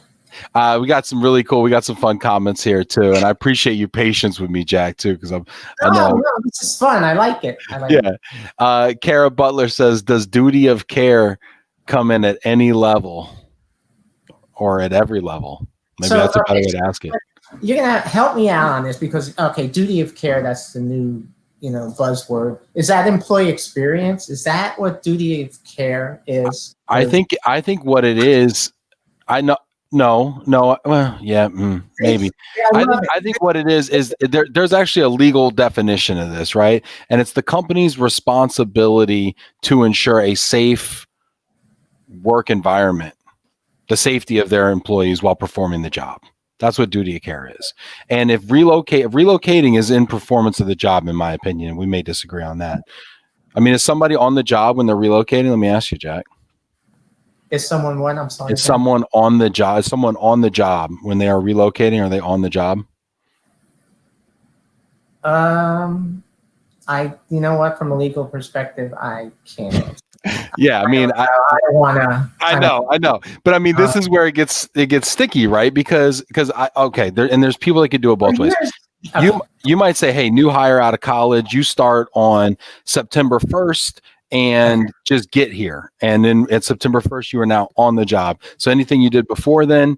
We got some fun comments here too, and I appreciate your patience with me, Jack, too, because I know. No, this is fun. I like it. It. Kara Butler says, "Does duty of care come in at any level, or at every level?" Maybe that's a better way to ask it. You're gonna help me out on this because duty of care, that's the new buzzword. Is that employee experience? Is that what duty of care is? I think what it is. I know. No. Well, yeah, maybe. I think what it is there's actually a legal definition of this, right? And it's the company's responsibility to ensure a safe work environment, the safety of their employees while performing the job. That's what duty of care is. And if relocating is in performance of the job, in my opinion, we may disagree on that. I mean, is somebody on the job when they're relocating? Let me ask you, Jack. Is someone what? I'm sorry. Is someone on the job? Is someone on the job when they are relocating? Are they on the job? You know what? From a legal perspective, I can't. Yeah, I mean, I know, but I mean, this is where it gets sticky, right? Because there's people that could do it both ways. You might say, hey, new hire out of college, you start on September 1st. And just get here. And then at September 1st, you are now on the job. So anything you did before then,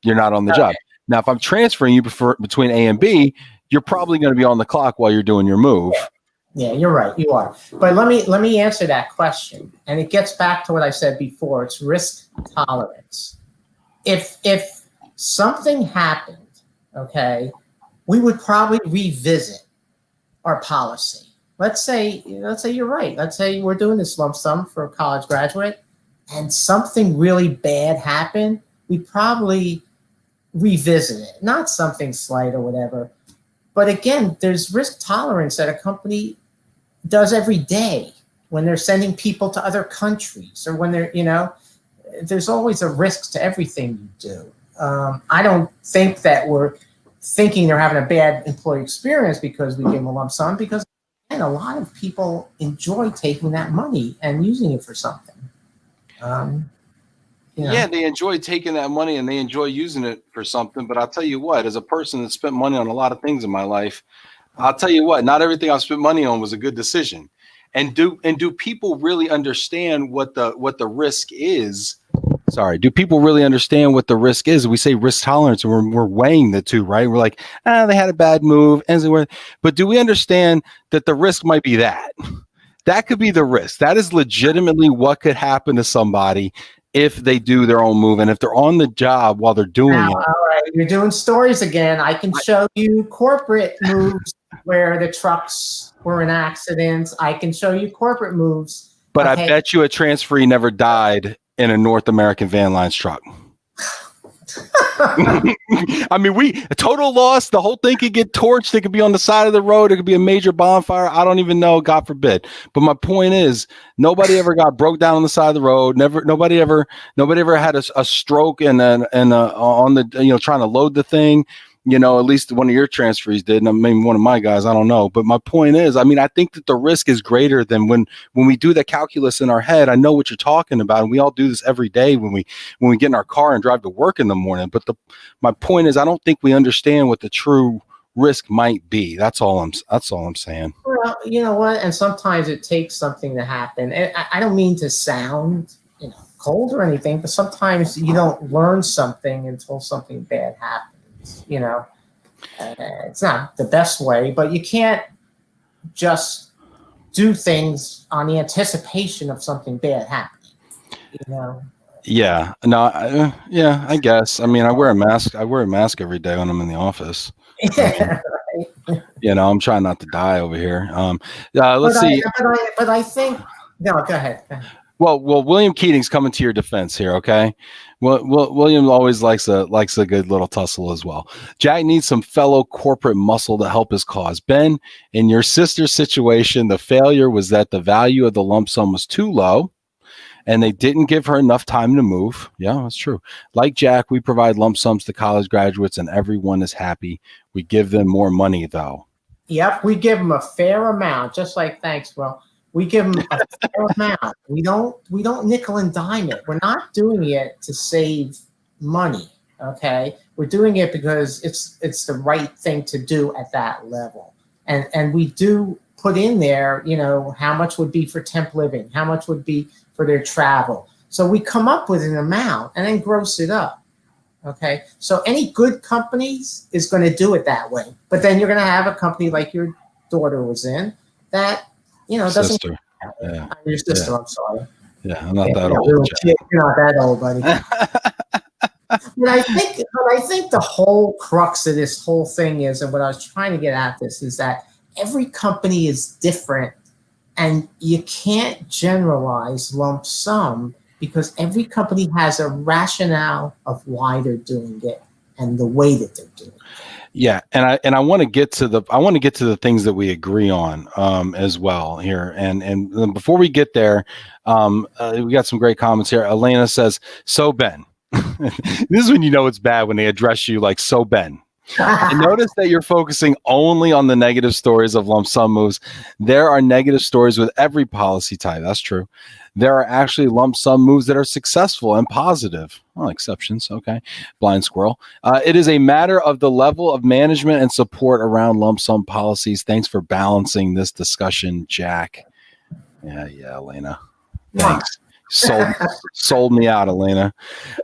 you're not on the job. Now, if I'm transferring you between A and B, you're probably going to be on the clock while you're doing your move. Yeah, you're right. You are. But let me answer that question. And it gets back to what I said before. It's risk tolerance. If something happened, we would probably revisit our policy. Let's say you're right. Let's say we're doing this lump sum for a college graduate and something really bad happened. We'd probably revisit it. Not something slight or whatever. But again, there's risk tolerance that a company does every day when they're sending people to other countries or when they're, there's always a risk to everything you do. I don't think that we're thinking they're having a bad employee experience because we give them a lump sum, because and a lot of people enjoy taking that money and using it for something. Yeah, they enjoy taking that money and they enjoy using it for something. But I'll tell you what, as a person that spent money on a lot of things in my life, I'll tell you what, not everything I spent money on was a good decision. And do people really understand what the risk is? Sorry, do people really understand what the risk is? We say risk tolerance, and we're weighing the two, right? We're like, they had a bad move, but do we understand that the risk might be that? That could be the risk. That is legitimately what could happen to somebody if they do their own move, and if they're on the job while they're doing it. All right, you're doing stories again. I can show you corporate moves where the trucks were in accidents. I can show you corporate moves. But I bet you a transferee never died in a North American Van Lines truck. I mean, a total loss. The whole thing could get torched. It could be on the side of the road. It could be a major bonfire. I don't even know. God forbid. But my point is, nobody ever got broke down on the side of the road. Nobody ever had a stroke and on the trying to load the thing. At least one of your transferees did, and maybe one of my guys, I don't know. But my point is, I mean, I think that the risk is greater than when we do the calculus in our head. I know what you're talking about, and we all do this every day when we get in our car and drive to work in the morning. But my point is, I don't think we understand what the true risk might be. That's all I'm saying. Well, you know what? And sometimes it takes something to happen. And I don't mean to sound, cold or anything, but sometimes you don't learn something until something bad happens. It's not the best way, but you can't just do things on the anticipation of something bad happening. Yeah. No. Yeah. I guess. I mean, I wear a mask. Every day when I'm in the office. Yeah. I'm trying not to die over here. Let's see. But I think no. Go ahead. Well, William Keating's coming to your defense here, okay? Well, William always likes a good little tussle as well. Jack needs some fellow corporate muscle to help his cause. Ben, in your sister's situation, the failure was that the value of the lump sum was too low, and they didn't give her enough time to move. Yeah, that's true. Like Jack, we provide lump sums to college graduates, and everyone is happy. We give them more money, though. Yep, we give them a fair amount, just like thanks, Will. We give them a fair amount. We don't nickel and dime it. We're not doing it to save money. Okay, we're doing it because it's the right thing to do at that level. And we do put in there, how much would be for temp living, how much would be for their travel. So we come up with an amount and then gross it up. Okay, so any good companies is going to do it that way. But then you're going to have a company like your daughter was in that. Doesn't. Sister. Yeah. Your sister. Yeah. I'm sorry. Yeah, I'm not that old. You're not that old, buddy. But I think the whole crux of this whole thing is, and what I was trying to get at this is that every company is different, and you can't generalize lump sum because every company has a rationale of why they're doing it and the way that they're doing it. Yeah, and I want to get to the things that we agree on as well here. And before we get there, we got some great comments here. Elena says, "So Ben," this is when you know it's bad when they address you like "So Ben." I notice that you're focusing only on the negative stories of lump sum moves. There are negative stories with every policy type. That's true. There are actually lump sum moves that are successful and positive. Well, exceptions. Okay. Blind squirrel. It is a matter of the level of management and support around lump sum policies. Thanks for balancing this discussion, Jack. Yeah, Elena. Thanks. Sold me out, Elena.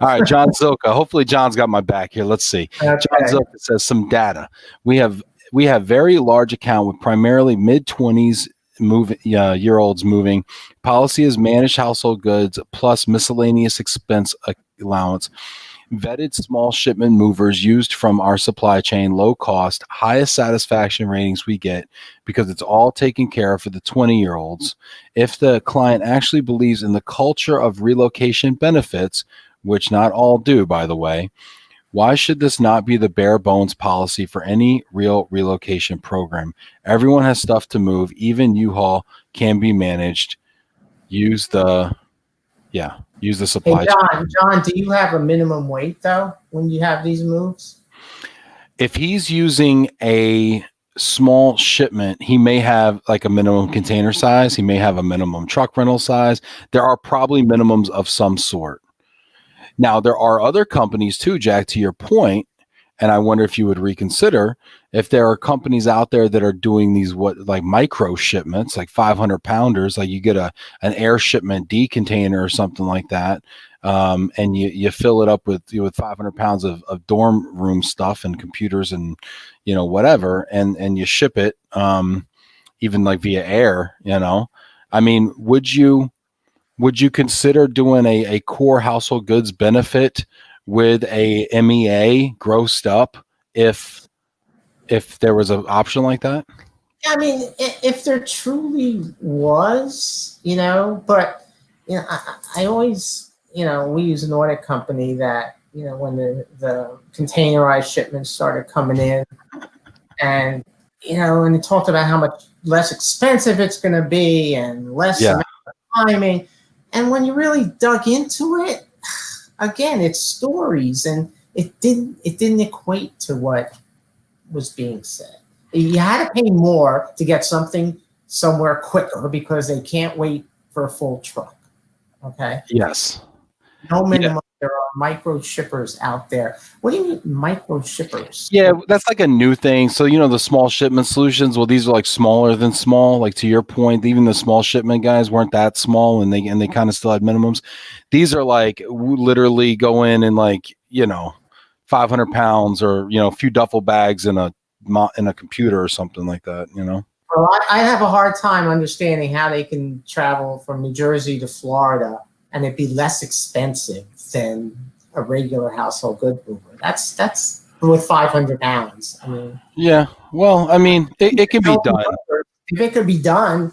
All right, John Zilka. Hopefully John's got my back here. Let's see. Okay. John Zilka says some data. We have very large account with primarily mid-20s year-olds moving. Policy is managed household goods plus miscellaneous expense allowance. Vetted small shipment movers used from our supply chain, low cost, highest satisfaction ratings we get because it's all taken care of for the 20-year-olds. If the client actually believes in the culture of relocation benefits, which not all do, by the way, why should this not be the bare bones policy for any real relocation program? Everyone has stuff to move. Even U-Haul can be managed. Use the supply chain. John, do you have a minimum weight though when you have these moves? If he's using a small shipment, he may have like a minimum container size. He may have a minimum truck rental size. There are probably minimums of some sort. Now, there are other companies too, Jack, to your point, and I wonder if you would reconsider if there are companies out there that are doing these like micro shipments, like 500 pounders, like you get an air shipment D container or something like that, and you fill it up with 500 pounds of dorm room stuff and computers and whatever, and you ship it, even like via air. I mean, would you consider doing a core household goods benefit with a MEA grossed up if there was an option like that? I mean, if there truly was, but I always, we use an audit company that, when the containerized shipments started coming in, and and it talked about how much less expensive it's going to be and less amount of timing. And when you really dug into it, again, it's stories, and it didn't equate to what was being said. You had to pay more to get something somewhere quicker because they can't wait for a full truck. Okay. Yes. No minimum. There are micro shippers out there. What do you mean micro shippers? Yeah, that's like a new thing. So, the small shipment solutions, well, these are like smaller than small. Like to your point, even the small shipment guys weren't that small, and they kind of still had minimums. These are like literally go in and 500 pounds or, a few duffel bags in a computer or something like that, Well, I have a hard time understanding how they can travel from New Jersey to Florida and it'd be less expensive than a regular household good mover. That's with 500 pounds. I mean, yeah. Well, I mean, it can be done. If it could be done,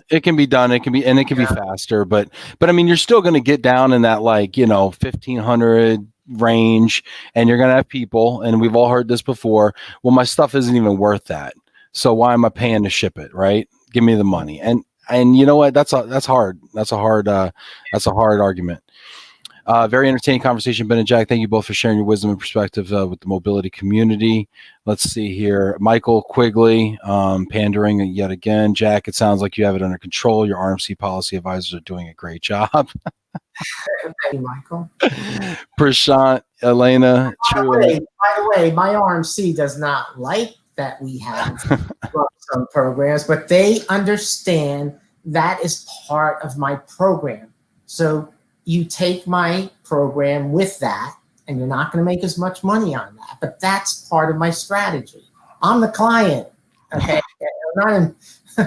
it can be done. It can be faster, but I mean, you're still going to get down in that 1,500 range, and you're going to have people, and we've all heard this before. Well, my stuff isn't even worth that, so why am I paying to ship it? Right? Give me the money. And you know what? That's hard. That's a hard argument. Very entertaining conversation, Ben and Jack. Thank you both for sharing your wisdom and perspective with the mobility community. Let's see here. Michael Quigley, pandering yet again. Jack, it sounds like you have it under control. Your RMC policy advisors are doing a great job. Thank you, Michael. Prashant, Elena. By the way, my RMC does not like that we have some programs, but they understand that is part of my program. So you take my program with that, and you're not going to make as much money on that, but that's part of my strategy. I'm the client, okay?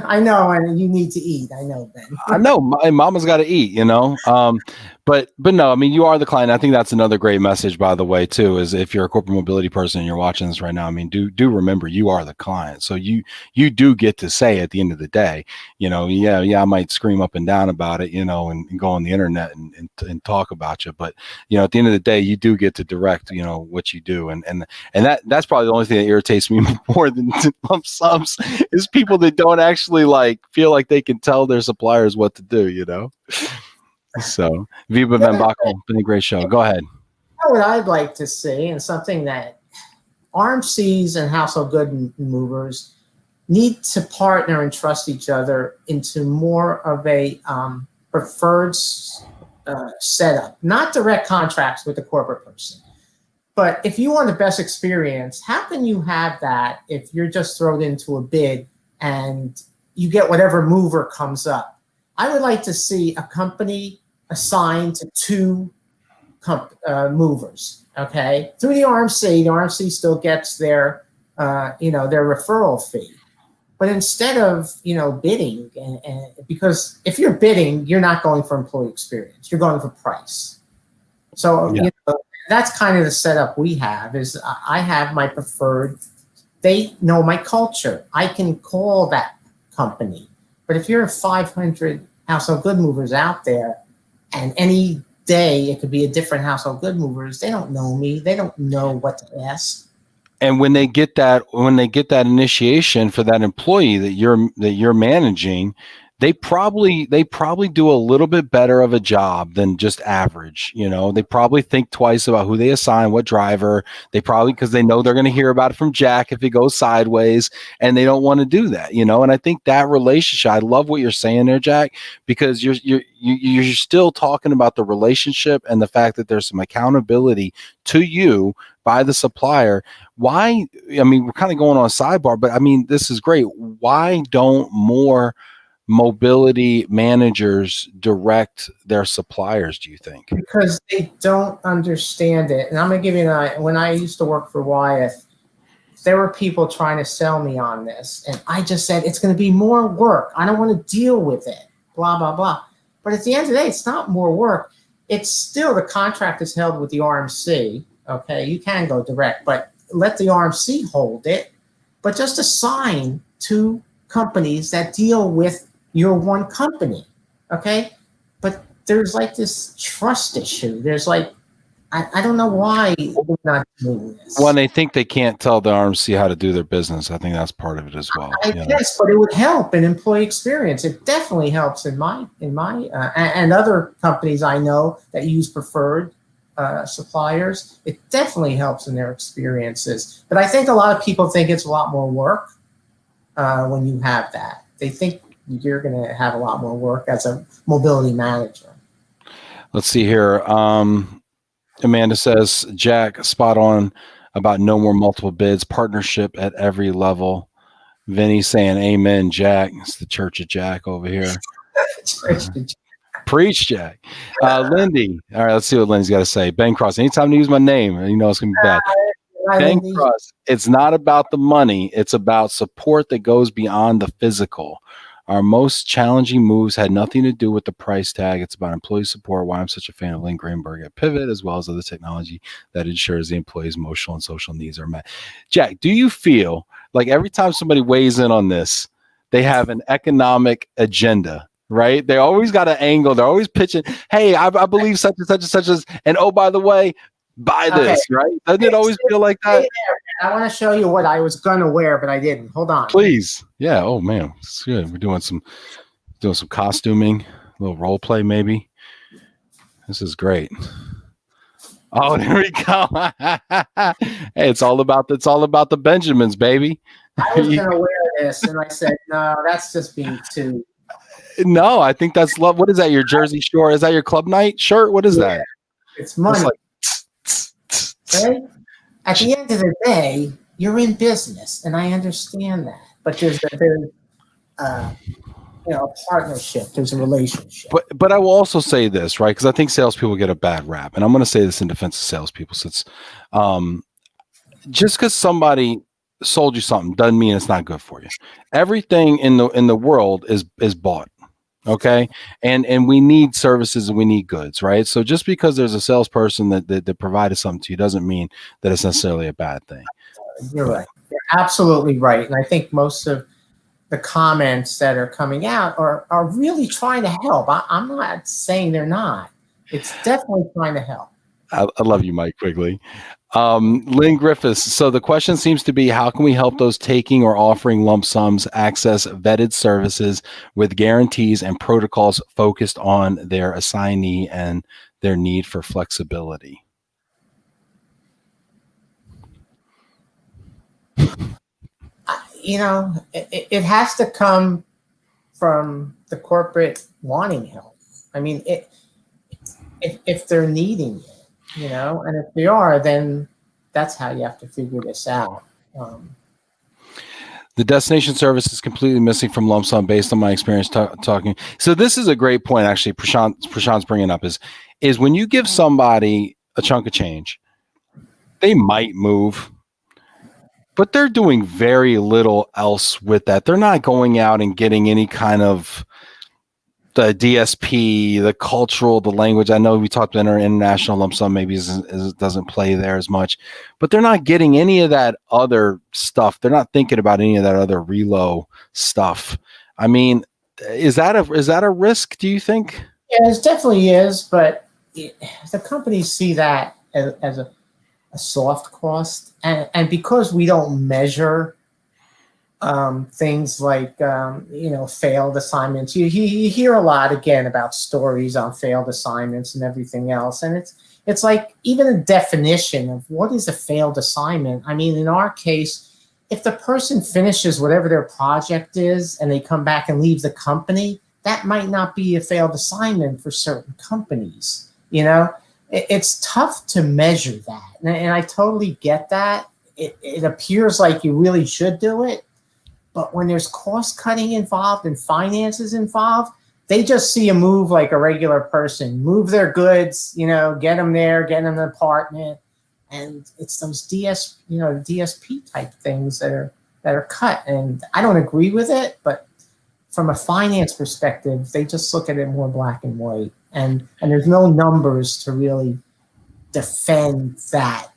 I know, and you need to eat. I know, Ben. I know, my mama's got to eat, but no, I mean, you are the client. I think that's another great message, by the way, too, is if you're a corporate mobility person and you're watching this right now, I mean, do remember you are the client. So you do get to say at the end of the day, I might scream up and down about it, and go on the internet and talk about you. But, at the end of the day, you do get to direct, what you do. And that's probably the only thing that irritates me more than lump sums is people that don't actually feel like they can tell their suppliers what to do, So, Viva Van Bakel, been a great show. Go ahead. What I'd like to see, and something that RMCs and household good movers need to partner and trust each other into more of a preferred setup, not direct contracts with the corporate person. But if you want the best experience, how can you have that if you're just thrown into a bid and you get whatever mover comes up? I would like to see a company assigned to two movers, okay? Through the RMC still gets their, their referral fee. But instead of, bidding, and because if you're bidding, you're not going for employee experience, you're going for price. So that's kind of the setup we have. Is I have my preferred. They know my culture. I can call that company. But if you're 500 household good movers out there, and any day it could be a different household good movers, they don't know me. They don't know what to ask. And when they get that initiation for that employee that you're managing, they probably do a little bit better of a job than just average. They probably think twice about who they assign, what driver. They probably, because they know they're going to hear about it from Jack if it goes sideways, and they don't want to do that. And I think that relationship, I love what you're saying there, Jack, because you're still talking about the relationship and the fact that there's some accountability to you by the supplier. Why? I mean, we're kind of going on a sidebar, but I mean, this is great. Why don't more mobility managers direct their suppliers, do you think? Because they don't understand it. And I'm going to give you when I used to work for Wyeth, there were people trying to sell me on this. And I just said, it's going to be more work. I don't want to deal with it, blah, blah, blah. But at the end of the day, it's not more work. It's still the contract is held with the RMC. Okay, you can go direct, but let the RMC hold it. But just assign two companies that deal with your one company, okay? But there's this trust issue. There's I don't know why they're not doing this. When they think they can't tell the RMC how to do their business, I think that's part of it as well. I guess, but it would help in employee experience. It definitely helps in my and other companies I know that use preferred suppliers. It definitely helps in their experiences. But I think a lot of people think it's a lot more work when you have that. They think you're going to have a lot more work as a mobility manager. Let's see here. Amanda says, Jack, spot on about no more multiple bids, partnership at every level. Vinny saying, amen, Jack. It's the Church of Jack over here. Preach, Jack. Lindy. All right, let's see what Lindy's got to say. Ben Cross, anytime to use my name, you know it's going to be bad. Ben Cross, it's not about the money. It's about support that goes beyond the physical. Our most challenging moves had nothing to do with the price tag. It's about employee support, why I'm such a fan of Lynn Greenberg at Pivot, as well as other technology that ensures the employee's emotional and social needs are met. Jack, do you feel like every time somebody weighs in on this, they have an economic agenda, right? They always got an angle. They're always pitching, hey, I believe such and such and such as, and oh, by the way, buy this, right? Doesn't it always feel like that? I want to show you what I was going to wear, but I didn't. Hold on. Please. Yeah. Oh, man. It's good. We're doing some costuming, a little role play maybe. This is great. Oh, there we go. Hey, it's all about the Benjamins, baby. I was going to wear this, and I said, no, that's just being too. No, I think that's love. What is that? Your Jersey Shore? Is that your club night shirt? What is that? It's money. Okay? At the end of the day, you're in business, and I understand that. But there's a partnership. There's a relationship. But I will also say this, right? Because I think salespeople get a bad rap, and I'm going to say this in defense of salespeople. Since just because somebody sold you something doesn't mean it's not good for you. Everything in the world is bought. Okay. And we need services and we need goods, right? So just because there's a salesperson that provided something to you doesn't mean that it's necessarily a bad thing. You're right. You're absolutely right. And I think most of the comments that are coming out are really trying to help. I'm not saying they're not. It's definitely trying to help. I love you, Mike Quigley. Lynn Griffiths. So the question seems to be, how can we help those taking or offering lump sums access vetted services with guarantees and protocols focused on their assignee and their need for flexibility? It has to come from the corporate wanting help. I mean, if they're needing it. And if they are, then that's how you have to figure this out. The destination service is completely missing from lump sum based on my experience talking. So this is a great point, actually, Prashant's bringing up is when you give somebody a chunk of change, they might move, but they're doing very little else with that. They're not going out and getting any kind of the DSP, the cultural, the language. I know we talked about international lump sum maybe doesn't play there as much, but they're not getting any of that other stuff. They're not thinking about any of that other relo stuff. I mean, is that a risk, do you think? Yeah, it definitely is, but the companies see that as a soft cost. And because we don't measure things like, failed assignments. You hear a lot, again, about stories on failed assignments and everything else. And it's like even a definition of what is a failed assignment. I mean, in our case, if the person finishes whatever their project is and they come back and leave the company, that might not be a failed assignment for certain companies. It's tough to measure that. And I totally get that. It appears like you really should do it. But when there's cost cutting involved and finances involved, they just see a move like a regular person, move their goods, get them there, get them an apartment. And it's those DSP type things that are cut. And I don't agree with it, but from a finance perspective, they just look at it more black and white. And there's no numbers to really defend that,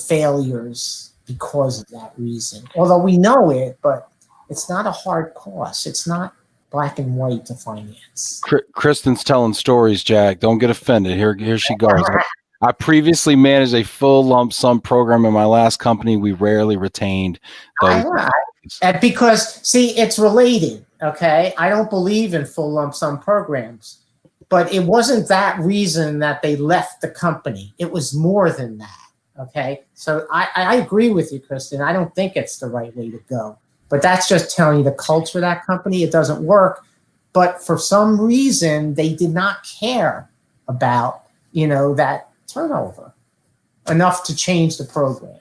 failures because of that reason. Although we know it, but it's not a hard cost. It's not black and white to finance. Kristen's telling stories, Jack. Don't get offended. Here she goes. I previously managed a full lump sum program in my last company. We rarely retained those. Because, see, it's related, okay? I don't believe in full lump sum programs, but it wasn't that reason that they left the company. It was more than that, okay? So I agree with you, Kristen. I don't think it's the right way to go. But that's just telling you the culture of that company. It doesn't work. But for some reason, they did not care about, that turnover enough to change the program.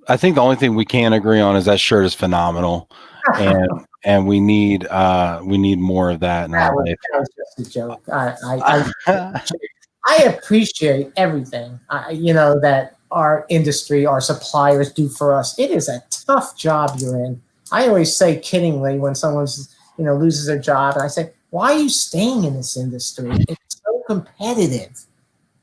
I think the only thing we can agree on is that shirt is phenomenal, and we need more of that in our life. That was just a joke. I appreciate everything that our industry, our suppliers do for us. It is a tough job you're in. I always say kiddingly when someone's loses their job, and I say, "Why are you staying in this industry? It's so competitive."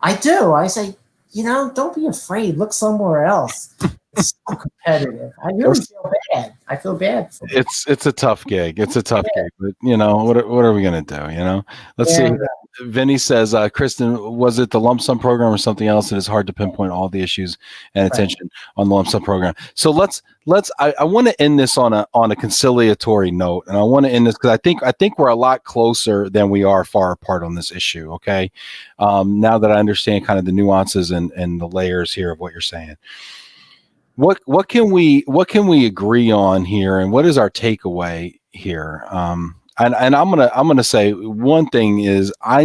I do. I say, don't be afraid. Look somewhere else. It's so competitive. I really feel bad. I feel bad for them. It's a tough gig. It's a tough gig, but what are we gonna do? Let's see. Vinny says, Kristen, was it the lump sum program or something else? It is hard to pinpoint all the issues and attention on the lump sum program. So let's I want to end this on a conciliatory note, and I want to end this because I think we're a lot closer than we are far apart on this issue. Okay, now that I understand kind of the nuances and the layers here of what you're saying. What can we agree on here, and what is our takeaway here? And I'm gonna say one thing is I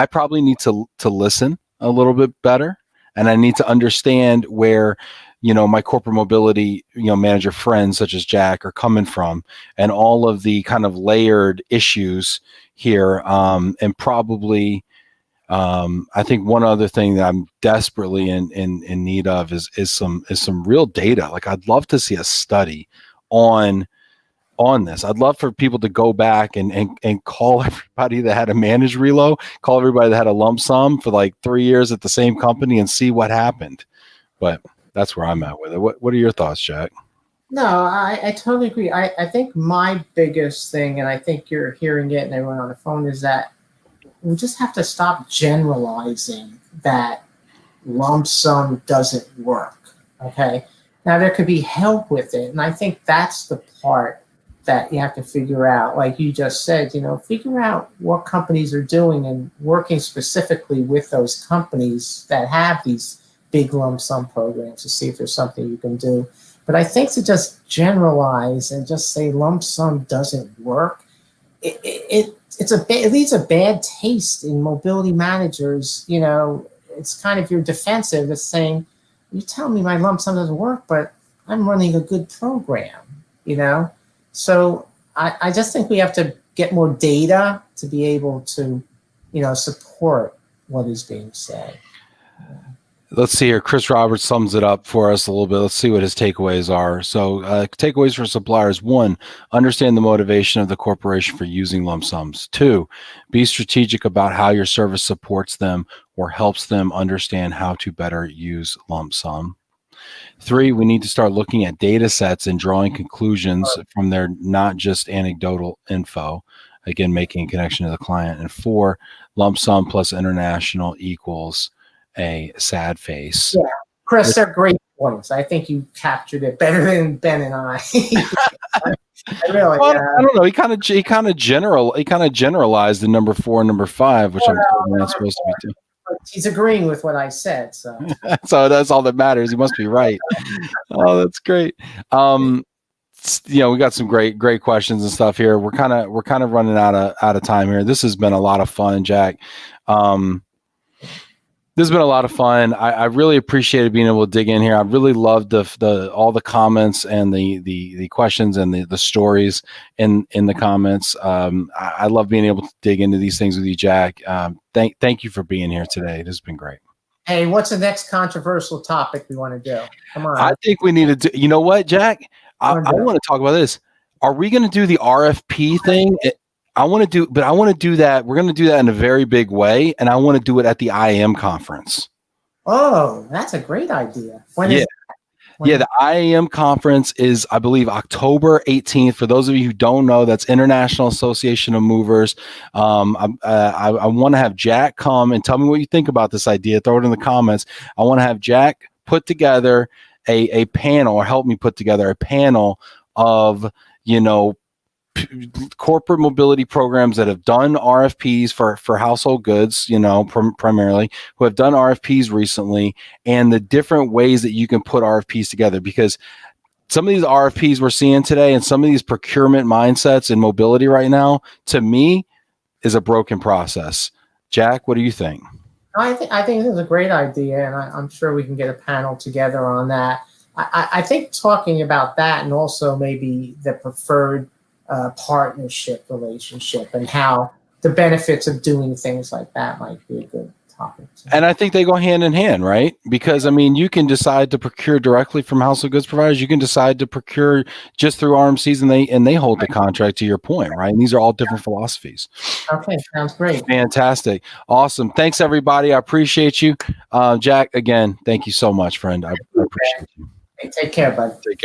probably need to listen a little bit better, and I need to understand where my corporate mobility manager friends such as Jack are coming from, and all of the kind of layered issues here, and probably. I think one other thing that I'm desperately in need of is some real data. Like I'd love to see a study on this. I'd love for people to go back and call everybody that had a managed relo, call everybody that had a lump sum for like 3 years at the same company and see what happened. But that's where I'm at with it. What are your thoughts, Jack? No, I totally agree. I think my biggest thing, and I think you're hearing it and everyone on the phone, is that we just have to stop generalizing that lump sum doesn't work, okay? Now, there could be help with it, and I think that's the part that you have to figure out. Like you just said, figure out what companies are doing and working specifically with those companies that have these big lump sum programs to see if there's something you can do. But I think to just generalize and just say lump sum doesn't work, it leaves a bad taste in mobility managers. It's kind of you're defensive. It's saying, you tell me my lump sum doesn't work, but I'm running a good program, So I just think we have to get more data to be able to, support what is being said. Let's see here. Chris Roberts sums it up for us a little bit. Let's see what his takeaways are. So takeaways for suppliers. 1, understand the motivation of the corporation for using lump sums. 2, be strategic about how your service supports them or helps them understand how to better use lump sum. 3, we need to start looking at data sets and drawing conclusions from their not just anecdotal info. Again, making a connection to the client. And 4, lump sum plus international equals a sad face. Yeah, Chris, they're great points. I think you captured it better than Ben and I. I really. Well, I don't know. He kind of generalized the number 4 and number 5, which I'm totally not supposed to be doing. He's agreeing with what I said, so. So that's all that matters. He must be right. Oh, that's great. We got some great questions and stuff here. We're kind of running out of time here. This has been a lot of fun, Jack. This has been a lot of fun. I really appreciated being able to dig in here. I really loved all the comments and the questions and the stories in the comments. I love being able to dig into these things with you, Jack. Thank you for being here today. This has been great. Hey, what's the next controversial topic we want to do? Come on. I think we need to do. You know what, Jack? I want to talk about this. Are we going to do the RFP thing? I want to do that. We're going to do that in a very big way, and I want to do it at the IM conference. Oh, that's a great idea. When is Yeah, the IAM conference is, I believe, October 18th. For those of you who don't know, that's International Association of Movers. I want to have Jack come and tell me what you think about this idea. Throw it in the comments. I want to have Jack put together a panel, or help me put together a panel of, corporate mobility programs that have done RFPs for household goods, primarily, who have done RFPs recently, and the different ways that you can put RFPs together. Because some of these RFPs we're seeing today and some of these procurement mindsets in mobility right now, to me, is a broken process. Jack, what do you think? I think this is a great idea, and I'm sure we can get a panel together on that. I think talking about that, and also maybe the preferred partnership relationship, and how the benefits of doing things like that might be a good topic. And I think they go hand in hand, right? Because, you can decide to procure directly from household goods providers. You can decide to procure just through RMCs, and they hold the contract, to your point, right? And these are all different philosophies. Okay, sounds great. Fantastic. Awesome. Thanks, everybody. I appreciate you. Jack, again, thank you so much, friend. I appreciate you. Hey, take care, bud. Take care.